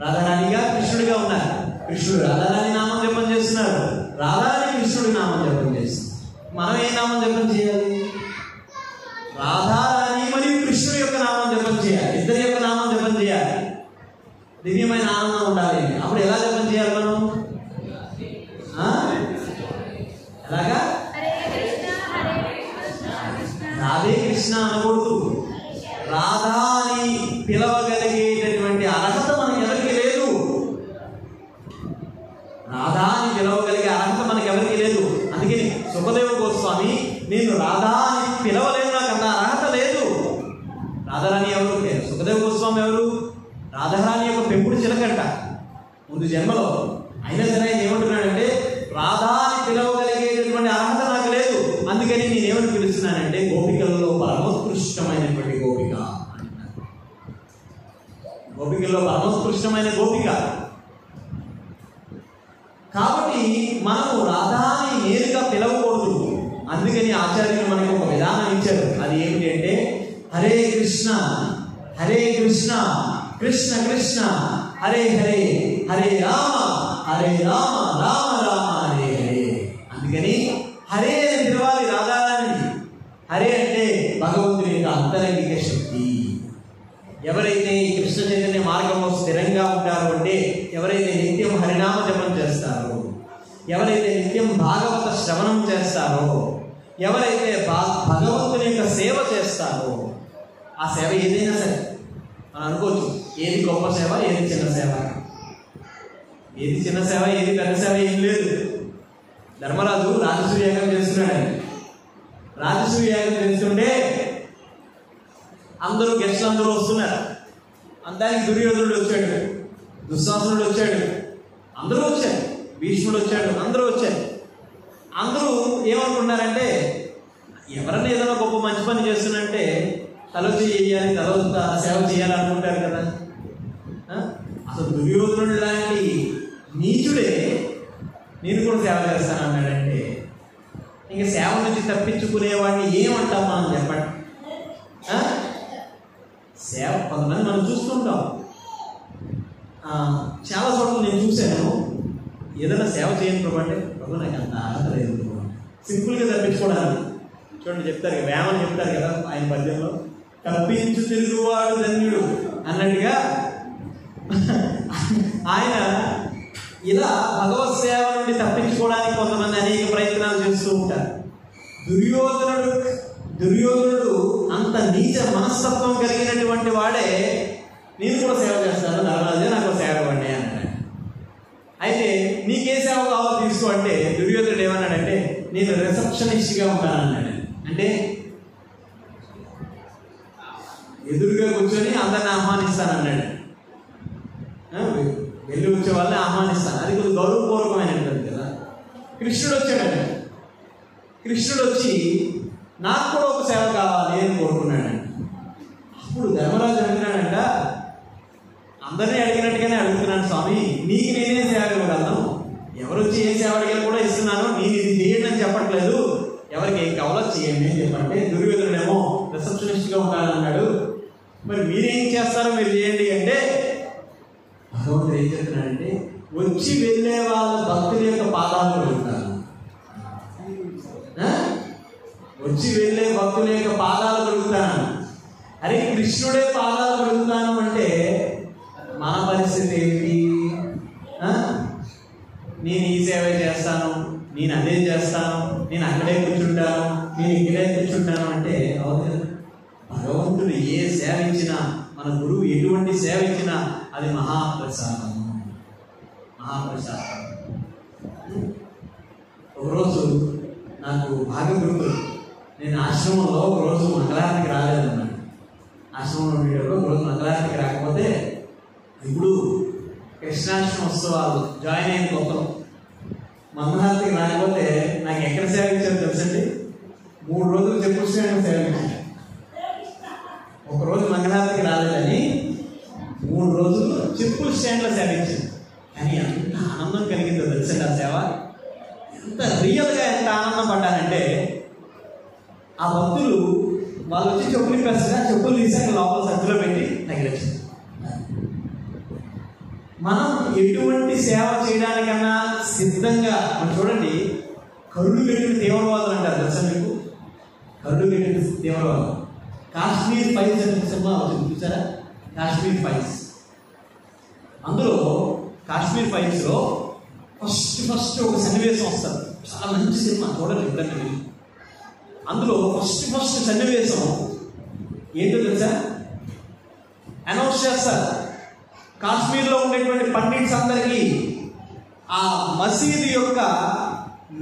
రాధారాణిగా కృష్ణుడిగా ఉన్నారు. కృష్ణుడు రాధారాణి నామం జపం చేస్తున్నారు, రాధారాణి కృష్ణుడి నామం జపం చేస్తున్నారు. మనం ఏ నామం జపం చేయాలి? రాధారాణి మరియు కృష్ణుడి యొక్క నామం జపం చేయాలి. ఇద్దరి యొక్క నామం జపం చేయాలి. దివ్యమైన ఆనందం ఉండాలి. అప్పుడు ఎలా జపం చేయాలి మనం? ఎలాగా? రాధే కృష్ణ అనకూడదు. రాధా అని పిలవగలిగేటటువంటి అర్హత మనకి ఎవరికి లేదు. రాధా అని పిలవగలిగే అర్హత మనకి ఎవరికి లేదు. అందుకని సుఖదేవ గోస్వామి, నేను రాధా అని పిలవలేను, నాకు అంత అర్హత లేదు. రాధారాణి ఎవరు? సుఖదేవ గోస్వామి ఎవరు? రాధారాణి యొక్క పెంపుడు చిలకంట ముందు జన్మలో. అయినా సరే ఆయన ఏమంటున్నాడంటే, రాధా అని పిలవగలిగేటటువంటి అర్హత నాకు లేదు, అందుకని నేనేమని పిలుస్తున్నానంటే గోపికల్లో పరమోత్కృష్టమైనటువంటి గోపిక అంటున్నాను. గోపికల్లో పరమోత్కృష్టమైన గోపిక. కాబట్టి మనము రాధాని నేరుగా పిలవకూడదు. అందుకని ఆచార్యులు మనకు ఒక విధానం ఇచ్చారు. అది ఏమిటి అంటే, హరే కృష్ణ హరే కృష్ణ కృష్ణ కృష్ణ హరే హరే హరే రామ హరే రామ రామ రామ హరే హరే. అందుకని హరే అని పిలవాలి రాధారాణి. హరే అంటే భగవంతుని యొక్క అంతరంగిక శక్తి. ఎవరైతే ఈ కృష్ణ చైతన్య మార్గంలో స్థిరంగా ఉంటారో అంటే, ఎవరైతే నిత్యం హరినామ జపం చేస్తారో, ఎవరైతే నిత్యం భాగవత శ్రవణం చేస్తారో, ఎవరైతే భగవంతుని యొక్క సేవ చేస్తారో, ఆ సేవ ఏదైనా సరే మనం అనుకోవచ్చు, ఏది గొప్ప సేవ, ఏది చిన్న సేవ, ఏది చిన్న సేవ, ఏది పెద్ద సేవ ఏం లేదు. ధర్మరాజు రాజసూయ యాగం చేస్తున్నాడు. రాజసూయ యాగం చేస్తుంటే అందరూ గెస్ట్లు అందరూ వస్తున్నారు. అంతానికి దుర్యోధనుడు వచ్చాడు, దుశ్శాసనుడు వచ్చాడు, అందరూ వచ్చారు, భీష్ముడు వచ్చాడు, అందరూ వచ్చారు. అందరూ ఏమనుకున్నారంటే, ఎవరన్నా ఏదైనా గొప్ప మంచి పని చేస్తున్నంటే తల చేయాలి, సేవ చేయాలనుకుంటారు కదా. అసలు దుర్యోధనుడు లాంటి నీచుడే నేను కూడా సేవ చేస్తాను అన్నాడంటే ఇంకా సేవ నుంచి తప్పించుకునేవాడిని ఏమంటాం మనం చెప్పండి. సేవ కొంతమంది మనం చూస్తుంటాం, చాలా చోట్ల నేను చూశాను. ఏదైనా సేవ చేయని ప్రభు అంటే ప్రభు నాకు అంత అర్హత లేదు, సింపుల్గా తప్పించుకోవడానికి. చూడండి చెప్తారు కదా, వేమని చెప్తారు కదా ఆయన పద్యంలో, తప్పించు తిరుగువాడు ధన్యుడు అన్నట్టుగా ఆయన ఇలా భగవత్ సేవ నుండి తప్పించుకోవడానికి కొంతమంది అనేక ప్రయత్నాలు చేస్తూ ఉంటారు. దుర్యోధనుడు అంత నీచ మనస్తత్వం కలిగినటువంటి వాడే నేను కూడా సేవ చేస్తాను, ధర్మరాజే నాకు సేవ ఇవ్వండి అంటాడు. అయితే నీకే సేవ కావాలో తీసుకో అంటే దుర్యోధనుడు ఏమన్నాడంటే నేను రిసెప్షనిస్ట్గా ఉంటాను అన్నాడు. అంటే ఎదురుగా కూర్చొని అందరిని ఆహ్వానిస్తాను అన్నాడు. వెళ్ళి వచ్చే వాళ్ళని ఆహ్వానిస్తాను, అది కొంచెం గౌరవపూర్వకమైనటువంటి కదా. కృష్ణుడు వచ్చాడండి, కృష్ణుడు వచ్చి నాకు కూడా ఒక సేవ కావాలి అని కోరుకున్నాడండి. అప్పుడు ధర్మరాజు అడిగినాడంట, అందరినీ అడిగినట్టుగానే అడుగుతున్నాను స్వామి, నీకు నేనే సేవ ఇవ్వగలను, ఎవరు వచ్చి ఏ సేవ అడిగారు కూడా ఇస్తున్నాను, నేను ఇది చేయండి అని చెప్పట్లేదు, ఎవరికి ఏం కావాలో చేయండి అని చెప్పంటే దుర్యోధనుడేమో రిసెప్షనిస్ట్గా ఉంటానన్నాడు, మరి మీరేం చేస్తారో మీరు చేయండి అంటే భగవంతుడు ఏం చెప్తున్నాడంటే వచ్చి వెళ్ళే వాళ్ళ భక్తుల యొక్క పాదాలు కడుగుతాను, వచ్చి వెళ్ళే భక్తుల యొక్క పాదాలు కడుగుతాను. అరే కృష్ణుడే పాదాలు కడుగుతాను అంటే మన పరిస్థితి ఏంటి? నేను ఈ సేవ చేస్తాను, నేను అదే చేస్తాను, నేను అక్కడే కూర్చుంటాను, నేను ఇక్కడే కూర్చుంటాను అంటే అవుతుంది. భగవంతుడు ఏ సేవ ఇచ్చినా, మన గురువు ఎటువంటి సేవ ఇచ్చినా అది మహాప్రసాదం. ఒకరోజు నాకు బాగా గుర్తు, నేను ఆశ్రమంలో ఒకరోజు మంగళారతికి రాలేదన్నాను. ఆశ్రమంలో ఉండేటప్పుడు ఒకరోజు మంగళారతికి రాకపోతే, ఇప్పుడు కృష్ణాష్టమి ఉత్సవాలు జాయిన్ అయిన కొత్తలో మంగళారతికి రాకపోతే నాకు ఎక్కడ సేవ ఇచ్చారో తెలుసండి, 3 రోజులు చెప్పులు స్టాండ్ సేవ ఇచ్చారు. ఒకరోజు మంగళారతికి రాలేదని 3 రోజులు చెప్పులు స్టాండ్లో సేవ ఇచ్చారు. కానీ ఎంత ఆనందం కలిగిందో తెలుసండి ఆ సేవ, ఎంత రియల్గా ఎంత ఆనందం పడ్డానంటే, ఆ భక్తులు వాళ్ళు వచ్చి చెప్పులు ఇప్పేస్తారా, చెప్పులు తీసాక లోపల సంచిలో పెట్టి తగిలించారు. మనం ఎటువంటి సేవ చేయడానికన్నా సిద్ధంగా, మనం చూడండి కరుడు గట్టిన తీవ్రవాదులు అంటారు తెలుసా మీకు? కరుడు గట్టిన తీవ్రవాదం. కాశ్మీర్ ఫైల్స్ అనే సినిమా వచ్చింది చూసారా? కాశ్మీర్ ఫైల్స్. అందులో కాశ్మీర్ ఫైల్స్లో ఫస్ట్ ఒక సన్నివేశం వస్తుంది, చాలా మంచి సినిమా, చూడండి ఎప్పుడన్నా వెళ్ళి. అందులో ఫస్ట్ సన్నివేశం ఏంటో తెలుసా? అనౌన్స్ చేస్తారు, కాశ్మీర్లో ఉండేటువంటి పండిట్స్ అందరికీ ఆ మసీదు యొక్క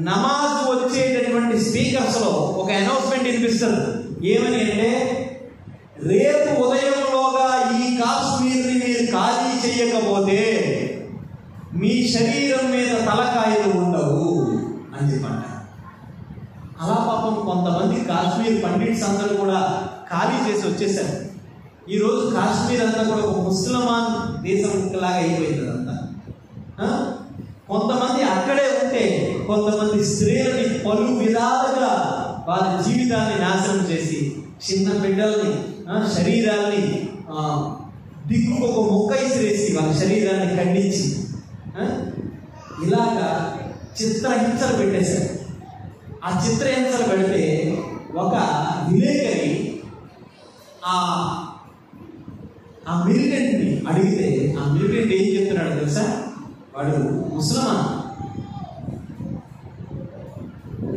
నమాజ్ వచ్చేటటువంటి స్పీకర్స్లో ఒక అనౌన్స్మెంట్ వినిపిస్తారు. ఏమని అంటే, రేపు ఉదయంలోగా ఈ కాశ్మీర్ని మీరు ఖాళీ చేయకపోతే మీ శరీరం మీద తలకాయలు ఉండవు అని చెప్పంటారు. అలా పాపం కొంతమంది కాశ్మీర్ పండిట్స్ అందరూ కూడా ఖాళీ చేసి వచ్చేసారు. ఈరోజు కాశ్మీర్ అంతా కూడా ఒక ముస్లిమాన్ దేశం లాగా అయిపోయింది అంతా. కొంతమంది అక్కడే ఉంటే కొంతమంది స్త్రీలని పలు విధాలుగా వాళ్ళ జీవితాన్ని నాశనం చేసి, చిన్న బిడ్డల్ని శరీరాల్ని దిక్కుకు ఒక మొక్క ఇసిరేసి వాళ్ళ శరీరాన్ని ఖండించి ఇలాగా చిత్రహింసలు పెట్టేశారు. ఆ చిత్రహింసలు పెడితే ఒక విలేకరి ఆ మిలిటెంట్ని అడిగితే, ఆ మిలిటెంట్ ఏం చెప్తున్నాడు తెలుసా? వాడు ముసల్మాన్.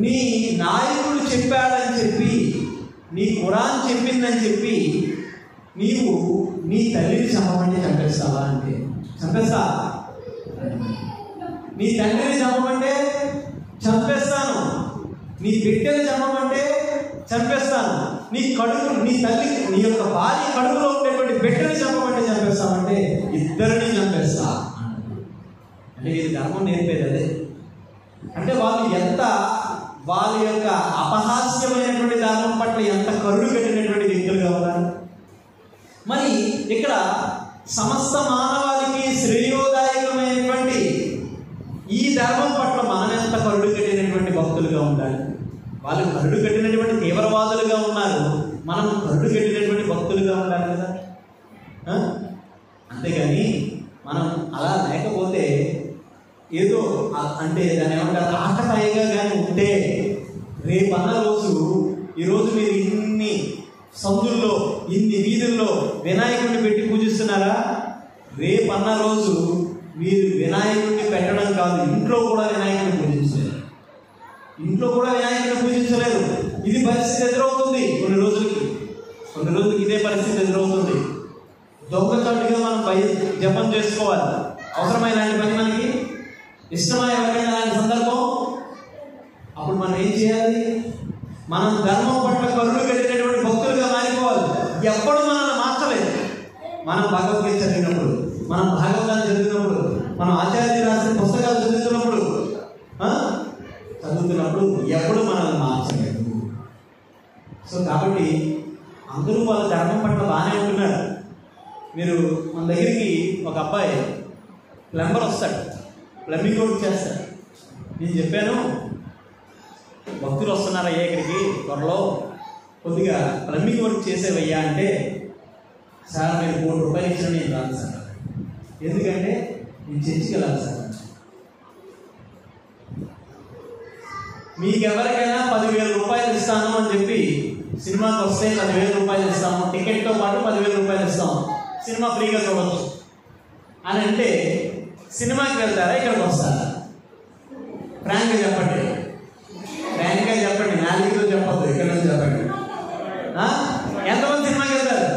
నీ నాయకుడు చెప్పాడని చెప్పి, నీ ఖురాన్ చెప్పిందని చెప్పి నీవు నీ తల్లిని చంపమంటే చంపేస్తావా అంటే చంపేస్తా. నీ తండ్రిని చంపమంటే చంపేస్తాను, నీ బిడ్డని చంపమంటే చంపేస్తాను, నీ తల్లి నీ యొక్క భార్య కడుపులో ఉండేటువంటి బిడ్డని చంపమంటే చంపేస్తామంటే ఇద్దరిని చంపేస్తా అంటే ఇది ధర్మం నేర్పేది అదే. అంటే వాళ్ళు ఎంత వాళ్ళ యొక్క అపహాస్యమైనటువంటి ధర్మం పట్ల ఎంత కరుడు కట్టినటువంటి వ్యక్తులుగా ఉన్నారు. ఇక్కడ సమస్త మానవాళికి శ్రేయోదాయకమైనటువంటి ఈ ధర్మం పట్ల మనం ఎంత కరుడు కట్టినటువంటి భక్తులుగా ఉండాలి. వాళ్ళు కరుడు కట్టినటువంటి తీవ్రవాదులుగా ఉన్నారు, మనం కరుడు కట్టినటువంటి భక్తులుగా ఉండాలి కదా. అంతేగాని మనం అలా లేకపోతే ఏదో అంటే దాన్ని ఏమంటారు ఆటపాయంగా కానీ ఉంటే రేపన్న రోజు ఈరోజు మీరు ఇన్ని సందుల్లో ఇన్ని వీధుల్లో వినాయకుడిని పెట్టి పూజిస్తున్నారా, రేపన్న రోజు మీరు వినాయకుడిని పెట్టడం కాదు ఇంట్లో కూడా వినాయకుడిని పూజించలేరు, ఇంట్లో కూడా వినాయకుడిని పూజించలేరు. ఇది పరిస్థితి ఎదురవుతుంది కొన్ని రోజులకి ఇదే పరిస్థితి ఎదురవుతుంది. దొంగచాటుగా మనం జపం చేసుకోవాలి. అవసరమైన పని మనకి ఇష్టమా ఎవరికైనా అలాంటి సందర్భం, అప్పుడు మనం ఏం చేయాలి? మనం ధర్మం పట్ల కరుడు కట్టినటువంటి భక్తులుగా మారిపోవాలి. ఎప్పుడు మనల్ని మార్చలేదు. మనం భగవద్గీత చదివినప్పుడు, మనం భాగవతాన్ని చదివినప్పుడు, మనం ఆచార్య రాసిన పుస్తకాలు చదువుతున్నప్పుడు ఎప్పుడు మనల్ని మార్చలేదు. సో కాబట్టి అందరూ వాళ్ళ ధర్మం పట్ల బాగానే ఉంటున్నారు. మీరు మన దగ్గరికి ఒక అబ్బాయి ప్లంబర్ వస్తాడు, ప్లంబింగ్ వర్క్ చేస్తాడు. నేను చెప్పాను భక్తులు వస్తున్నారయ్యా ఇక్కడికి త్వరలో, కొద్దిగా ప్లంబింగ్ వర్క్ చేసేవయ్యా అంటే, సార్ మీరు ₹1,00,000 ఇచ్చిన నేను రాదు సార్, ఎందుకంటే నేను చర్చికి వెళ్ళాలి సార్. మీకు ఎవరికైనా ₹10,000 ఇస్తాను అని చెప్పి సినిమాకి వస్తే ₹10,000 ఇస్తాము, టికెట్తో పాటు ₹10,000 ఇస్తాము, సినిమా ఫ్రీగా చూడవచ్చు అని అంటే సినిమాకి వెళ్తారా ఇక్కడికి వస్తారా? ఫ్రాంక్గా చెప్పండి, నాలుగుతో చెప్పద్దు, ఇక్కడ నుంచి చెప్పండి. ఎంతమంది సినిమాకి వెళ్తారు?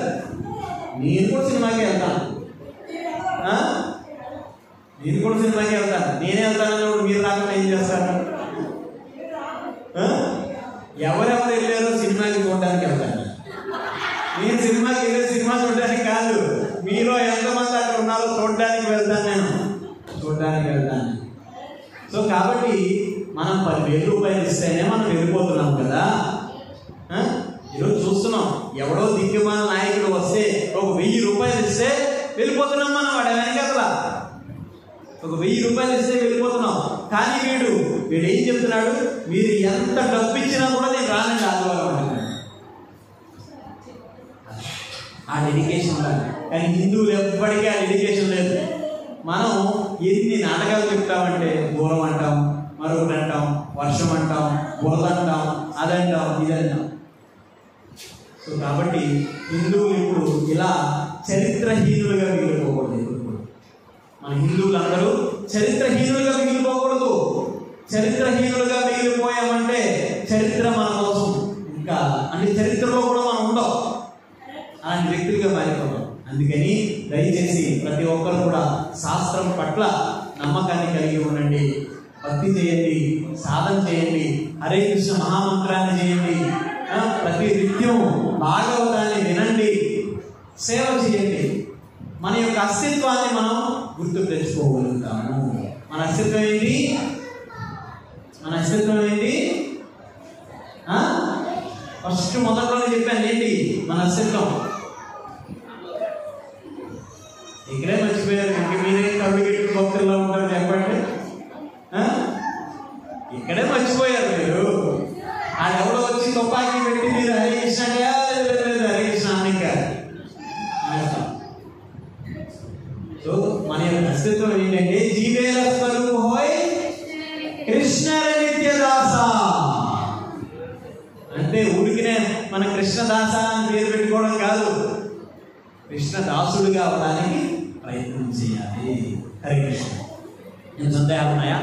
నేను కూడా సినిమాకి వెళ్తాను, నేనే వెళ్తాను. మీరు రాకుండా ఏం చేస్తారు? ఎవరెవరు వెళ్ళారో సినిమాకి చూడడానికి వెళ్తాను. నేను సినిమాకి వెళ్ళే సినిమా చూడడానికి కాదు, మీలో ఎంతమంది అక్కడ ఉన్నారో చూడడానికి వెళ్తాను. సో కాబట్టి మనం ₹10,000 ఇస్తేనే మనం వెళ్ళిపోతున్నాం కదా. ఈరోజు చూస్తున్నాం, ఎవడో దిక్కుమాల నాయకుడు వస్తే ఒక ₹1,000 ఇస్తే వెళ్ళిపోతున్నాం మనం. వాడు వెనకట్లా ఒక ₹1,000 ఇస్తే వెళ్ళిపోతున్నాం. కానీ వీడు ఏం చెప్తున్నాడు? మీరు ఎంత డబ్బు ఇచ్చినా కూడా నేను రానండి ఆదివారం అంటున్నాడు. ఆ డెడికేషన్ ఉండాలి. కానీ హిందువులు ఎప్పటికీ ఆ డెడికేషన్ లేదు. మనం ఎన్ని నాటకాలు చెప్తామంటే దూరం అంటాం, మరొకటి అంటాం, వర్షం అంటాం, బురద అంటాం, అదంటాం, ఇదంటాం. సో కాబట్టి హిందువులు ఇప్పుడు ఇలా చరిత్రహీనులుగా మిగిలిపోకూడదు. మన హిందువులందరూ చరిత్రహీనులుగా మిగిలిపోకూడదు. చరిత్రహీనులుగా మిగిలిపోయామంటే చరిత్ర మన కోసం ఇంకా అంటే చరిత్రలో కూడా మనం ఉండవు, అలాంటి వ్యక్తులుగా మారిపోతాం. అందుకని దయచేసి ప్రతి ఒక్కరు కూడా శాస్త్రం పట్ల నమ్మకాన్ని కలిగి ఉండండి, భక్తి చేయండి, సాధన చేయండి, హరే కృష్ణ మహామంత్రాన్ని చేయండి, ప్రతి నిత్యం భాగవతాన్ని వినండి, సేవ చేయండి. మన యొక్క అస్తిత్వాన్ని మనం గుర్తు తెచ్చుకోగలుగుతాము. మన అస్తిత్వం ఏంటి? ఫస్ట్ మొదట్లోనే చెప్పాను ఏంటి మన అస్తిత్వం. ఇక్కడే మర్చిపోయారు. ఇంక మీరే కళ్ళు గిట్టు భక్తుల్లో ఉంటారు చెప్పండి. ఇక్కడే మర్చిపోయారు మీరు. ఆడెవడో వచ్చి తుపాకీ పెట్టి మీరు హరే కృష్ణ హరే కృష్ణ అనిక. సో మన యొక్క అస్తిత్వం ఏంటంటే జీవేల స్వరూప హోయ్ కృష్ణ నిత్యదాస. అంటే ఊరికినే మన కృష్ణదాస అని పేరు పెట్టుకోవడం కాదు, కృష్ణదాసుడుగా అవడానికి ప్రయత్నం చేయాలి. హరే కృష్ణ. నేను సందేహాలు ఉన్నాయా?